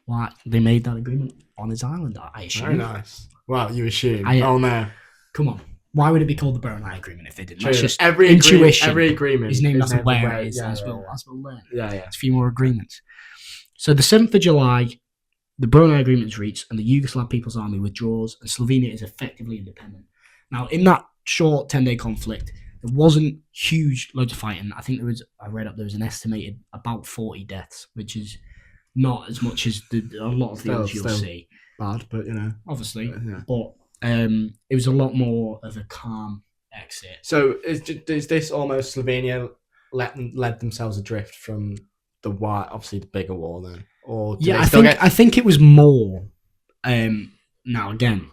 Why they made that agreement on his island, I assume. Very nice. Well, you assume. Oh no. Come on. Why would it be called the Broni Agreement if they didn't? True. That's just every intuition. Every agreement is named after where it it is. Yeah, That's what we'll learn. Yeah. There's a few more agreements. So the 7th of July, the Broni Agreement is reached and the Yugoslav People's Army withdraws and Slovenia is effectively independent. Now, in that short 10-day conflict, there wasn't huge loads of fighting. I think I read up there was an estimated about 40 deaths, which is not as much as a lot of the others you'll see. Bad, but obviously. Yeah. But it was a lot more of a calm exit. So is this almost Slovenia led themselves adrift from the obviously the bigger war then? Or I think it was more. Now again,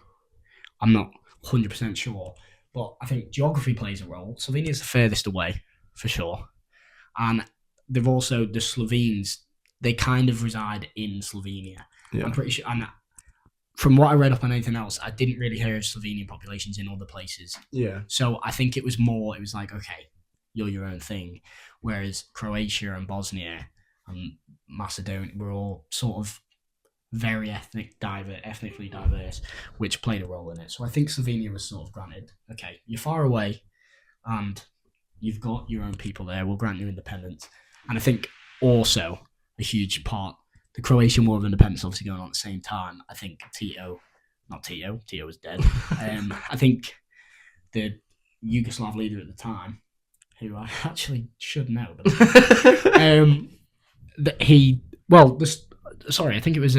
I'm not 100% sure, but I think geography plays a role. Slovenia is the furthest away for sure, and they've also the Slovenes. They kind of reside in Slovenia. Yeah. I'm pretty sure. And from what I read up on anything else, I didn't really hear of Slovenian populations in other places. Yeah. So I think it was like, okay, you're your own thing. Whereas Croatia and Bosnia and Macedonia were all sort of very ethnically diverse, which played a role in it. So I think Slovenia was sort of granted, okay, you're far away, and you've got your own people there. We'll grant you independence. And I think also a huge part, the Croatian War of Independence obviously going on at the same time. I think Tito was dead. I think the Yugoslav leader at the time, who I actually should know, but I think it was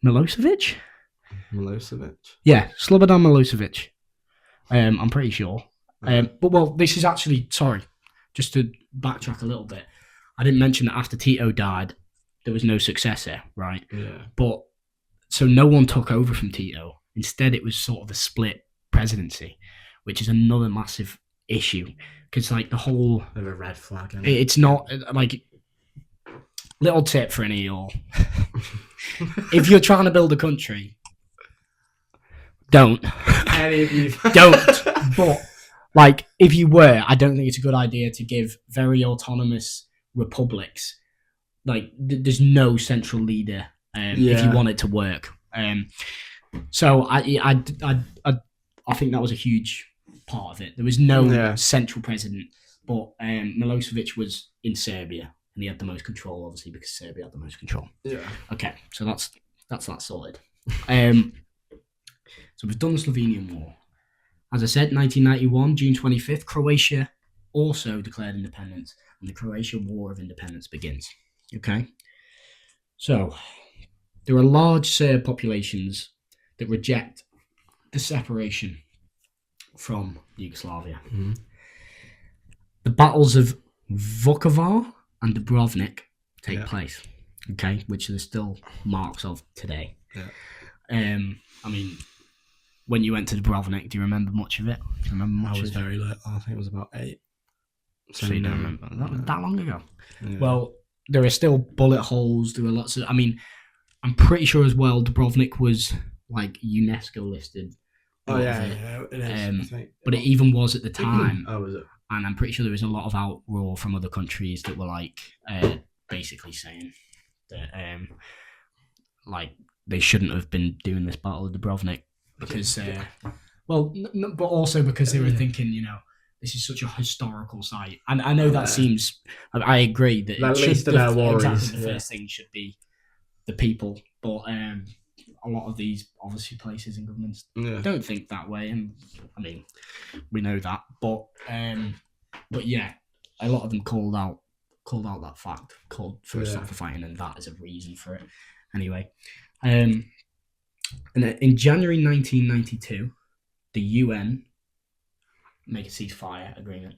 Milosevic. Milosevic. Yeah, Slobodan Milosevic. I'm pretty sure. This is actually, sorry, just to backtrack a little bit. I didn't mention that after Tito died, there was no successor, right? Yeah. But so no one took over from Tito. Instead, it was sort of a split presidency, which is another massive issue because like the whole of a red flag. It's not like little tip for any of y'all. If you're trying to build a country, don't. Don't. But like if you were, I don't think it's a good idea to give very autonomous republics. Like there's no central leader if you want it to work. So I think that was a huge part of it. There was no central president, but Milosevic was in Serbia and he had the most control, obviously, because Serbia had the most control. Yeah. Okay, so that's that sorted. So we've done the Slovenian War. As I said, 1991, June 25th, Croatia also declared independence, and the Croatian War of Independence begins. Okay? So, there are large Serb populations that reject the separation from Yugoslavia. Mm-hmm. The battles of Vukovar and Dubrovnik take place, okay, which there's still marks of today. Yeah. I mean, when you went to Dubrovnik, do you remember much of it? I was very little. I think it was about 8. So you don't remember that long ago? Yeah. Well, there are still bullet holes. There are lots of. I mean, I'm pretty sure as well. Dubrovnik was like UNESCO listed. Oh yeah, it is. I think. But it even was at the time. Oh, was it? And I'm pretty sure there was a lot of outroar from other countries that were like basically saying that like they shouldn't have been doing this Battle of Dubrovnik because but also because they were thinking, you know, this is such a historical site. And I know that seems, I agree that at least the first thing should be the people, but a lot of these obviously places and governments don't think that way, and I mean we know that, but yeah, a lot of them called out that fact, called for a stop for fighting, and that is a reason for it. Anyway, and in January 1992, the UN make a ceasefire agreement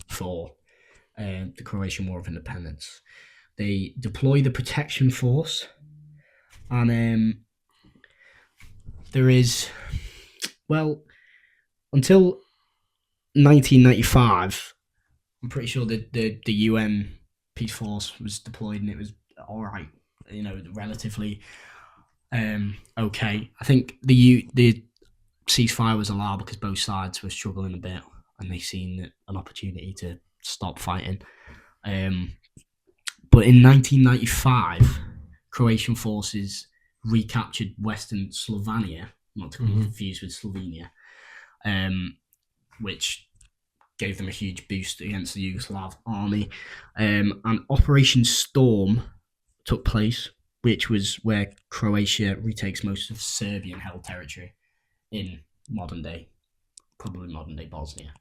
for the Croatian War of Independence. They deploy the protection force, and there is, well, until 1995, I'm pretty sure that the UN peace force was deployed and it was all right, you know, relatively okay. I think the ceasefire was allowed because both sides were struggling a bit and they seen an opportunity to stop fighting. But in 1995, Croatian forces recaptured Western Slovenia, not to be confused with Slovenia, which gave them a huge boost against the Yugoslav army. And Operation Storm took place, which was where Croatia retakes most of Serbian-held territory in probably modern day Bosnia.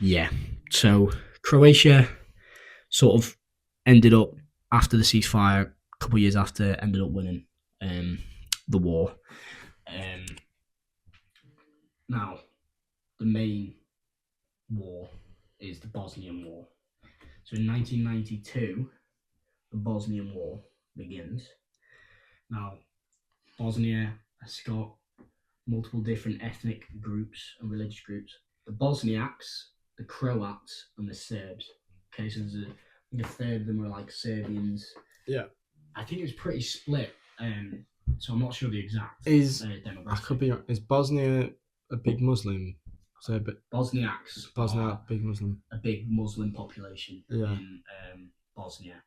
Yeah. So Croatia sort of ended up, after the ceasefire, a couple of years after, ended up winning the war. Now, the main war is the Bosnian War. So in 1992, the Bosnian War begins. Now, Bosnia has got multiple different ethnic groups and religious groups. The Bosniaks, the Croats, and the Serbs. Okay, so there's a third of them are like Serbians. Yeah. I think it was pretty split. So I'm not sure the exact demographic. I could be wrong. Is Bosnia a big Muslim? Bosniaks. Bosnia, big Muslim. A big Muslim population in Bosnia.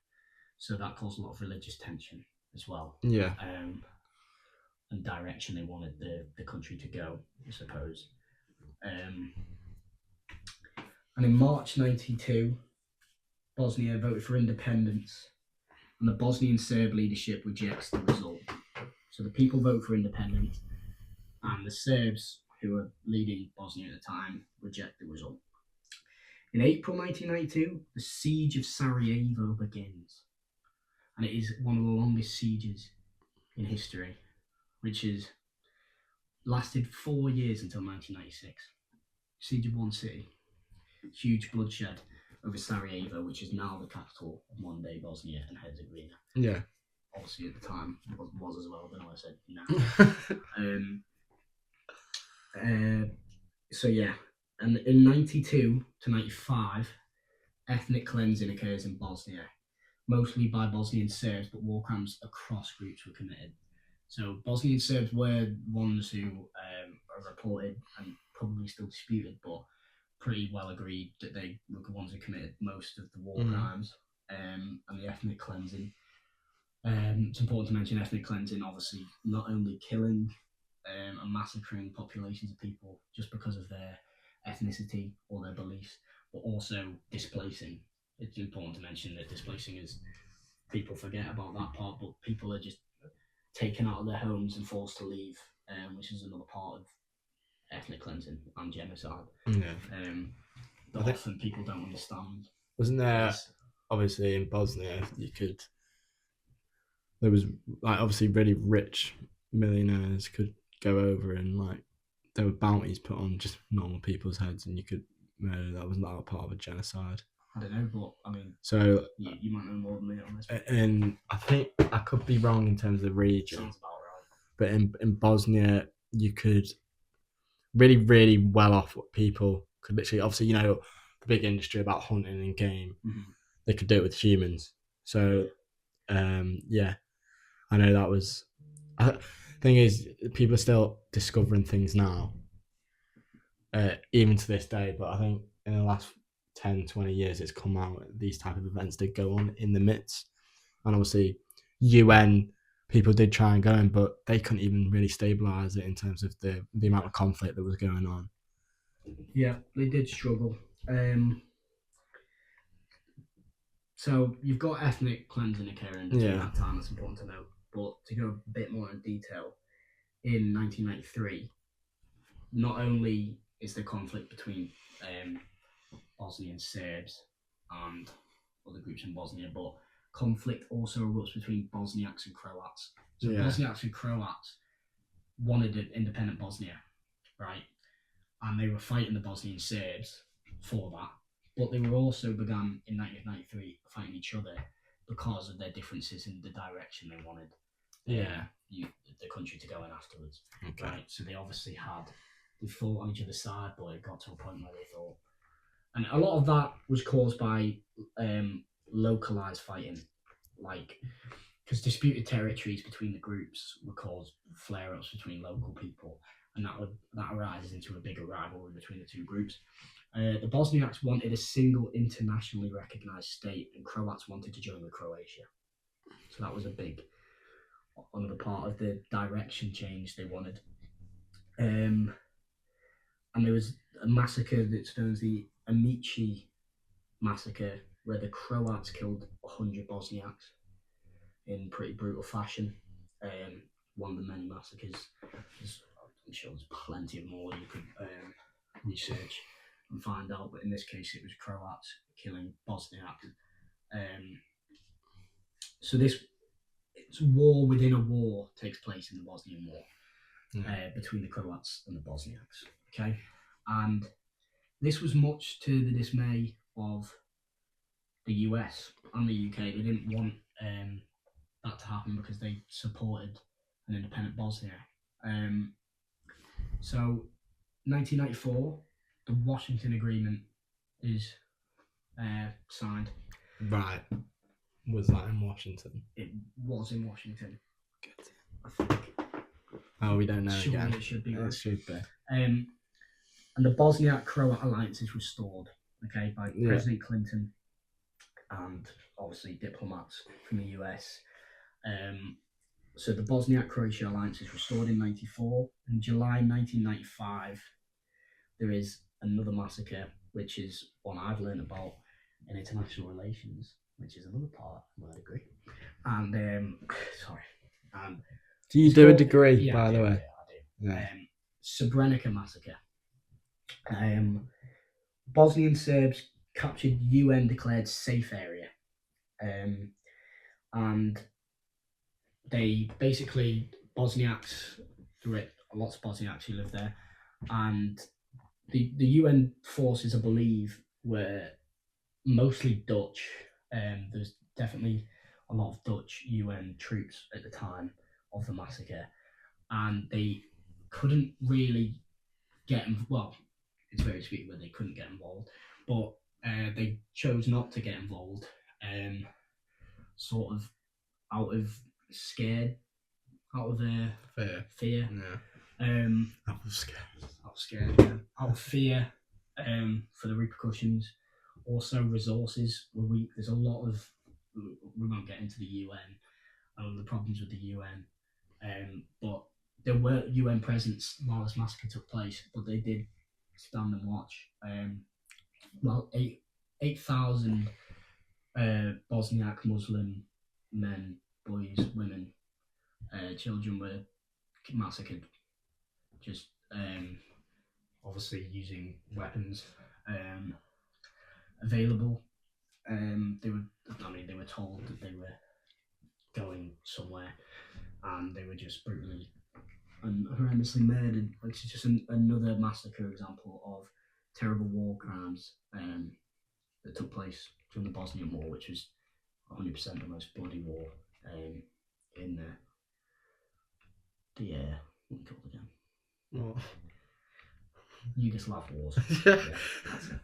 So that caused a lot of religious tension as well. Yeah. And direction they wanted the country to go, I suppose. And in March 92, Bosnia voted for independence, and the Bosnian Serb leadership rejects the result. So the people vote for independence, and the Serbs, who were leading Bosnia at the time, reject the result. In April 1992, the siege of Sarajevo begins, and it is one of the longest sieges in history, which has lasted 4 years until 1996. Siege of one city, huge bloodshed over Sarajevo, which is now the capital of modern-day Bosnia and Herzegovina. Yeah. Obviously, at the time, was as well. I don't know what I said now. So yeah, and in 92 to 95, ethnic cleansing occurs in Bosnia, mostly by Bosnian Serbs, but war crimes across groups were committed. So Bosnian Serbs were ones who are reported and probably still disputed, but pretty well agreed that they were the ones who committed most of the war crimes and the ethnic cleansing. It's important to mention ethnic cleansing, obviously, not only killing and massacring populations of people just because of their ethnicity or their beliefs, but also displacing. It's important to mention that displacing is, people forget about that part, but people are just taken out of their homes and forced to leave, which is another part of ethnic cleansing and genocide. Yeah. That often people don't understand. Wasn't there, obviously in Bosnia, there was like obviously really rich millionaires could go over and like there were bounties put on just normal people's heads and you could murder. That wasn't that part of a genocide? I don't know, but I mean, so you might know more than me on this. And I think I could be wrong in terms of the region. Sounds about right. But in Bosnia, you could really, really well off people could literally, obviously, you know, the big industry about hunting and game, they could do it with humans. So, yeah, I know that was. Thing is, people are still discovering things now, even to this day. But I think in the last 10, 20 years, it's come out these type of events did go on in the midst. And obviously, UN people did try and go in, but they couldn't even really stabilise it in terms of the amount of conflict that was going on. Yeah, they did struggle. So you've got ethnic cleansing occurring during that time, that's important to note. But to go a bit more in detail, in 1993, not only is the conflict between Bosnian Serbs and other groups in Bosnia, but conflict also erupts between Bosniaks and Croats. So Bosniaks and Croats wanted an independent Bosnia, right? And they were fighting the Bosnian Serbs for that. But they were also began in 1993 fighting each other because of their differences in the direction they wanted the country to go in afterwards. Okay. Right? So they obviously they fought on each other's side, but it got to a point where they thought. And a lot of that was caused by localised fighting, like because disputed territories between the groups would cause flare-ups between local people, and that arises into a bigger rivalry between the two groups. The Bosniaks wanted a single internationally recognised state, and Croats wanted to join with Croatia. So that was another part of the direction change they wanted. And there was a massacre that's known as the Amici massacre, where the Croats killed 100 Bosniaks in pretty brutal fashion. One of the many massacres. I'm sure there's plenty of more you could research and find out, but in this case it was Croats killing Bosniaks. So it's war within a war takes place in the Bosnian War between the Croats and the Bosniaks. Okay, and this was much to the dismay of the US and the UK. They didn't want that to happen because they supported an independent Bosnia. So 1994, the Washington Agreement is signed. Right. Was that in Washington? It was in Washington. Good. I think. Oh, we don't know Surely again. It should be. Right. It should be. And the Bosniak-Croat alliance is restored, okay, by President Clinton. and obviously diplomats from the US. So the Bosniak-Croatia alliance is restored in 94. In July 1995, there is another massacre, which is one I've learned about in international relations, which is another part of my degree. And sorry, and Do you do a degree, by the way? I do. Yeah. Srebrenica massacre. Bosnian Serbs captured UN declared safe area, and they basically Bosniaks. There were lots of Bosniaks who lived there, and the UN forces, I believe, were mostly Dutch. There's definitely a lot of Dutch UN troops at the time of the massacre, and they couldn't really get well. It's very sweet where they couldn't get involved, but they chose not to get involved, sort of out of scared, out of fear. Yeah. Out of scared. Yeah. Out of fear, for the repercussions. Also, resources were weak. There's a lot of, we won't get into the UN and the problems with the UN, but there were UN presence while this massacre took place, but they did stand and watch. Well, 8,000 Bosniak Muslim men, boys, women, children were massacred. Just obviously using weapons available. They were told that they were going somewhere, and they were just brutally and horrendously murdered, which is just another massacre example of terrible war crimes that took place during the Bosnian War, which was 100% the most bloody war in the what do you call it again? What? Yugoslav wars. Yeah, that's it.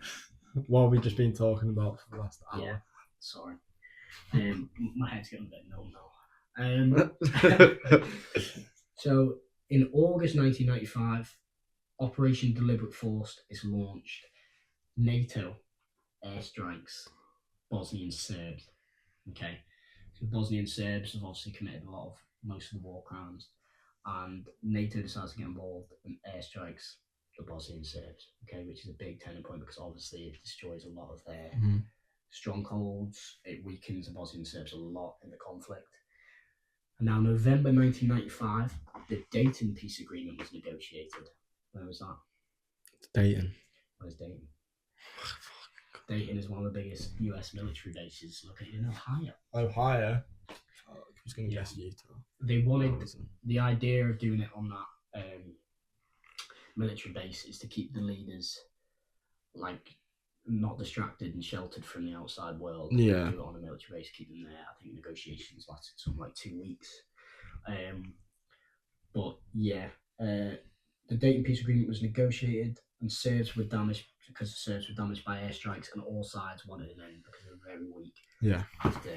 What have we just been talking about for the last hour? Yeah, sorry. My head's getting a bit numb now. So, in August 1995, Operation Deliberate Force is launched. NATO airstrikes Bosnian Serbs. Okay, so Bosnian Serbs have obviously committed most of the war crimes, and NATO decides to get involved and airstrikes the Bosnian Serbs. Okay, which is a big turning point because obviously it destroys a lot of their strongholds. It weakens the Bosnian Serbs a lot in the conflict. And now, November 1995, the Dayton Peace Agreement was negotiated. Where was that? Dayton. Where's Dayton? Dayton is one of the biggest US military bases located in Ohio. Ohio? I was going to guess Utah. They wanted the idea of doing it on that military base is to keep the leaders not distracted and sheltered from the outside world. Yeah. Do it on a military base, keep them there. I think negotiations lasted something like 2 weeks. But yeah, the Dayton Peace Agreement was negotiated, and Serbs were damaged because the Serbs were damaged by airstrikes, and all sides wanted an end because they were very weak. Yeah. After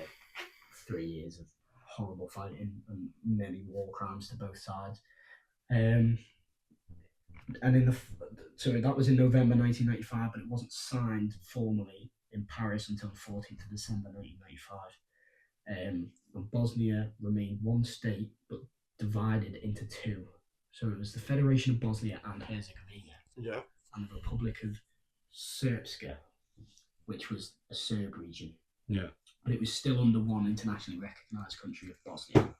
3 years of horrible fighting and many war crimes to both sides. And so that was in November 1995, but it wasn't signed formally in Paris until the 14th of December 1995. And Bosnia remained one state, but divided into two. So it was the Federation of Bosnia and Herzegovina, and the Republic of Srpska, which was a Serb region. Yeah. But it was still under one internationally recognised country of Bosnia.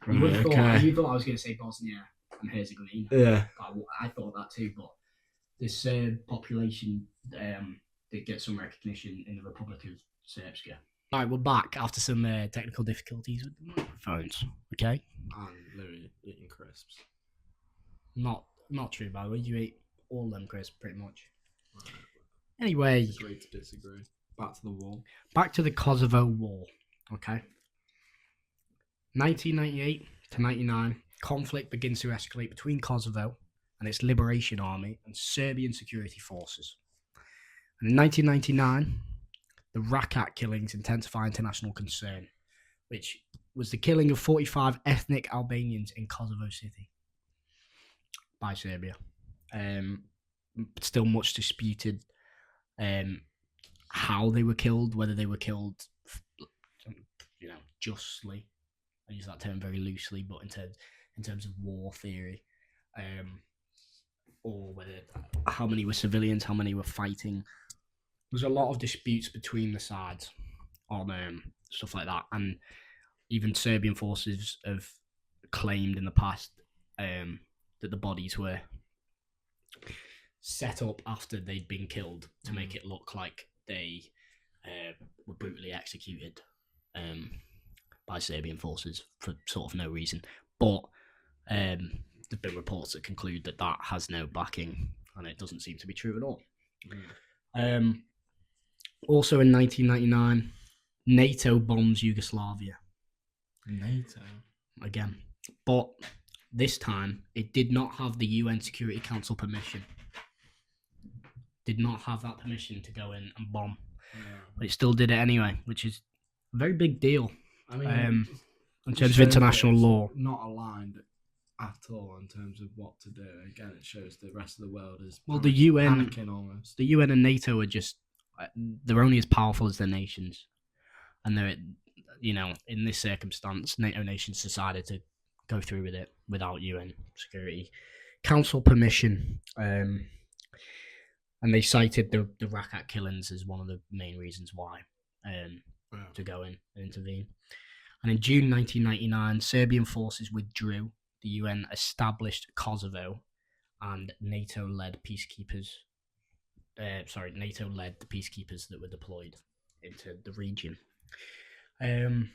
Right, You thought I was going to say Bosnia and Herzegovina. Yeah. I thought that too, but the Serb population did get some recognition in the Republic of Srpska. Right, we're back after some technical difficulties with the microphones. Okay. And Louis eating crisps. Not true, by the way. You ate all them crisps pretty much. Right. Anyway. Agree to disagree. Back to the war. Back to the Kosovo War. Okay. 1998 to 99, conflict begins to escalate between Kosovo and its Liberation Army and Serbian security forces. And in 1999, the Rakat killings intensify international concern, which was the killing of 45 ethnic Albanians in Kosovo City by Serbia. Still much disputed how they were killed, whether they were killed, justly. I use that term very loosely, but in terms of war theory, or whether how many were civilians, how many were fighting. There's a lot of disputes between the sides on stuff like that, and even Serbian forces have claimed in the past that the bodies were set up after they'd been killed to make it look like they were brutally executed by Serbian forces for sort of no reason. But there've been reports that conclude that that has no backing, and it doesn't seem to be true at all. Also in 1999, NATO bombs Yugoslavia. NATO? Again. But this time, it did not have the UN Security Council permission. Did not have that permission to go in and bomb. Yeah. But it still did it anyway, which is a very big deal. I mean, in terms of international law. Not aligned at all in terms of what to do. Again, it shows the rest of the world is the UN, panicking almost. The UN and NATO are just, they're only as powerful as their nations. And they're, in this circumstance, NATO nations decided to go through with it without UN Security Council permission. And they cited the Rakat killings as one of the main reasons why to go in and intervene. And in June 1999, Serbian forces withdrew. The UN established Kosovo, and NATO led the peacekeepers that were deployed into the region. There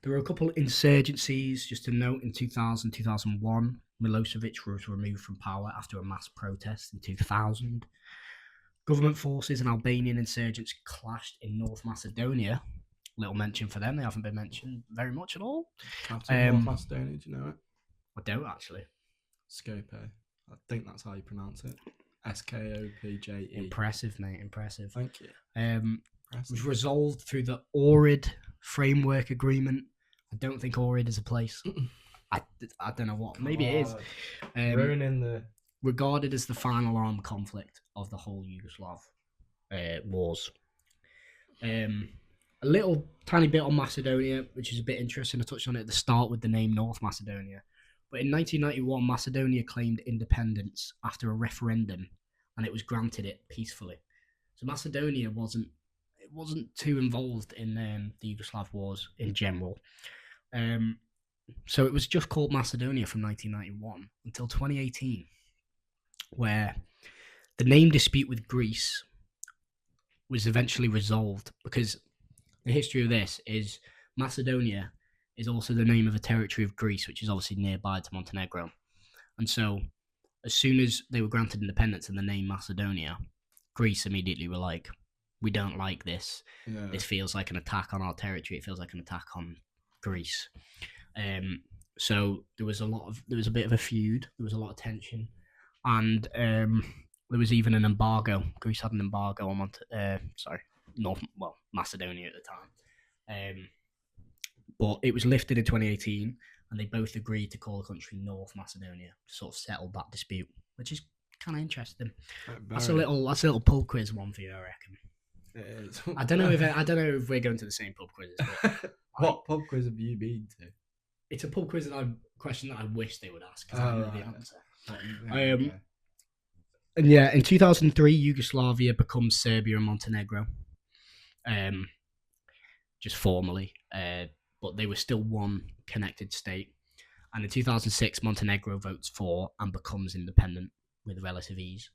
were a couple of insurgencies, just to note. In 2000, 2001, Milosevic was removed from power after a mass protest in 2000. Government forces and Albanian insurgents clashed in North Macedonia. Little mention for them. They haven't been mentioned very much at all. Capital North Macedonia, do you know it? I don't, actually. Skopje. I think that's how you pronounce it. Skopje. Impressive, mate. Impressive. Thank you. It was resolved through the Ohrid Framework Agreement. I don't think Ohrid is a place. I don't know what. Maybe it is. Ruining the... Regarded as the final armed conflict of the whole Yugoslav wars. A little tiny bit on Macedonia, which is a bit interesting. I touched on it at the start with the name North Macedonia. But in 1991, Macedonia claimed independence after a referendum, and it was granted it peacefully. So Macedonia wasn't too involved in the Yugoslav wars in general. So it was just called Macedonia from 1991 until 2018, where the name dispute with Greece was eventually resolved, because the history of this is Macedonia is also the name of a territory of Greece, which is obviously nearby to Montenegro. And so as soon as they were granted independence and the name Macedonia, Greece immediately were like, we don't like this. Yeah. This feels like an attack on our territory. It feels like an attack on Greece. So there was a bit of a feud. There was a lot of tension. And there was even an embargo. Greece had an embargo on Macedonia at the time. But it was lifted in 2018, and they both agreed to call the country North Macedonia to sort of settle that dispute, which is kind of interesting. That's a little pub quiz one for you, I reckon. It is. I don't know if we're going to the same pub quizzes. But what pub quiz have you been to? It's a pub quiz question that I wish they would ask, because I know the answer. And yeah, in 2003, Yugoslavia becomes Serbia and Montenegro, just formally, but they were still one connected state. And in 2006, Montenegro votes for and becomes independent with relative ease.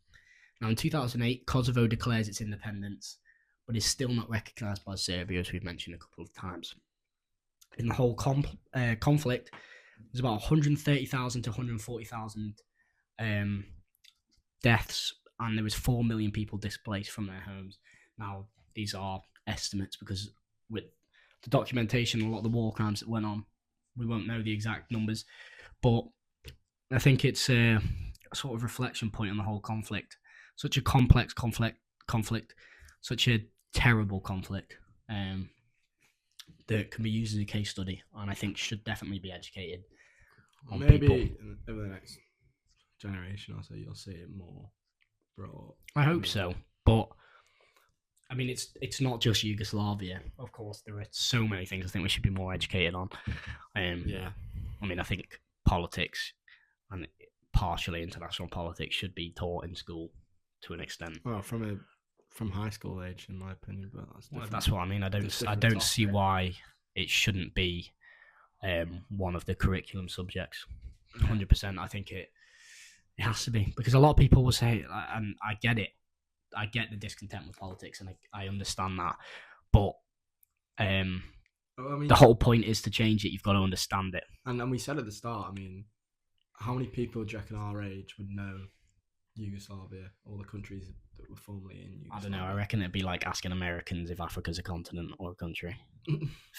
Now, in 2008, Kosovo declares its independence, but is still not recognised by Serbia, as we've mentioned a couple of times. In the whole conflict, there's about 130,000 to 140,000 deaths, and there was 4 million people displaced from their homes. Now, these are estimates, because with the documentation and a lot of the war crimes that went on, we won't know the exact numbers, but I think it's a sort of reflection point on the whole conflict. Such a complex conflict, such a terrible conflict, that can be used as a case study, and I think should definitely be educated on maybe people. Over the next generation or so, you'll see it more brought. I hope so, but I mean, it's not just Yugoslavia. Of course, there are so many things I think we should be more educated on. Yeah. I mean, I think politics and partially international politics should be taught in school to an extent. Well, from high school age, in my opinion, but That's what I mean. I don't see why it shouldn't be one of the curriculum subjects. 100%. I think it has to be, because a lot of people will say, and I get it. I get the discontent with politics, and I understand that. But the whole point is to change it. You've got to understand it. And we said at the start, I mean, how many people do you reckon our age would know Yugoslavia, all the countries that were formerly in Yugoslavia? I don't know. I reckon it'd be like asking Americans if Africa's a continent or a country.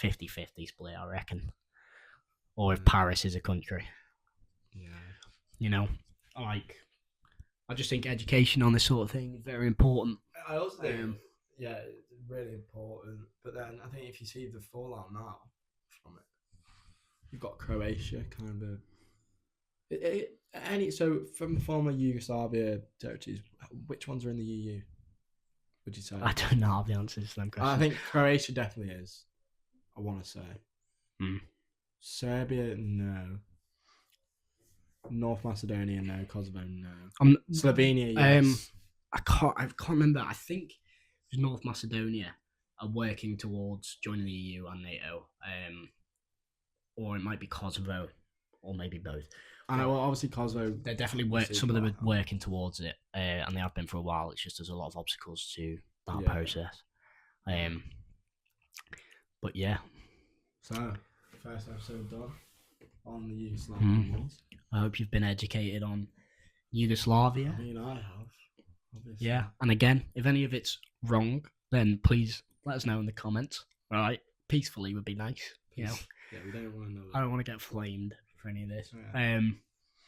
50-50 split, I reckon. Or if Paris is a country. Yeah. You know, I just think education on this sort of thing is very important. I also think, yeah, it's really important. But then I think if you see the fallout now from it, you've got Croatia kind of. So from the former Yugoslavia territories, which ones are in the EU? Would you say? I don't know the answers to them questions. I think Croatia definitely is. I want to say. Serbia, no. North Macedonia, no. Kosovo, no. Slovenia, yes. I can't remember. I think it was North Macedonia are working towards joining the EU and NATO, or it might be Kosovo, or maybe both. I know, well, obviously Kosovo. They're definitely some of them are working towards it, and they have been for a while. It's just there's a lot of obstacles to that process. But yeah. So, first episode done on the Yugoslavian ones. I hope you've been educated on Yugoslavia. I mean, I have. Obviously. Yeah, and again, if any of it's wrong, then please let us know in the comments. All right, peacefully would be nice. You know. Yeah, we don't want to know. I don't want to get flamed for any of this. Yeah.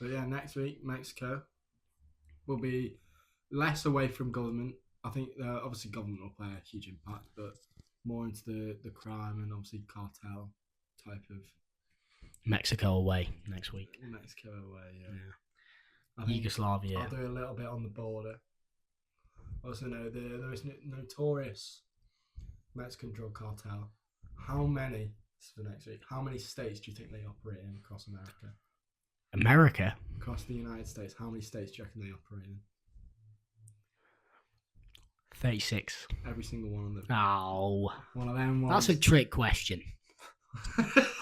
But yeah, next week Mexico will be less away from government. I think obviously government will play a huge impact, but more into the crime and obviously cartel type of. Mexico away next week. Mexico away, yeah. Yugoslavia. I'll do a little bit on the border. Also, know there is notorious Mexican drug cartel. How many? This is for next week. How many states do you think they operate in across America? America? Across the United States, how many states do you reckon they operate in? 36. Every single one of them. Oh. One of them ones. That's a trick question.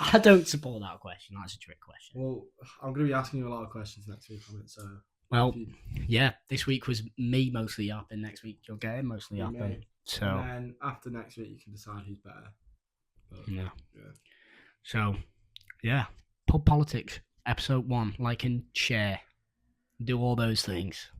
I don't support that question. That's a trick question. Well, I'm going to be asking you a lot of questions next week on it, so... Well, yeah, this week was me mostly up, and next week you're getting mostly up. So, and then after next week, you can decide who's better. But, yeah. Yeah. So, yeah. Pub Politics, episode 1. Like and share. Do all those things.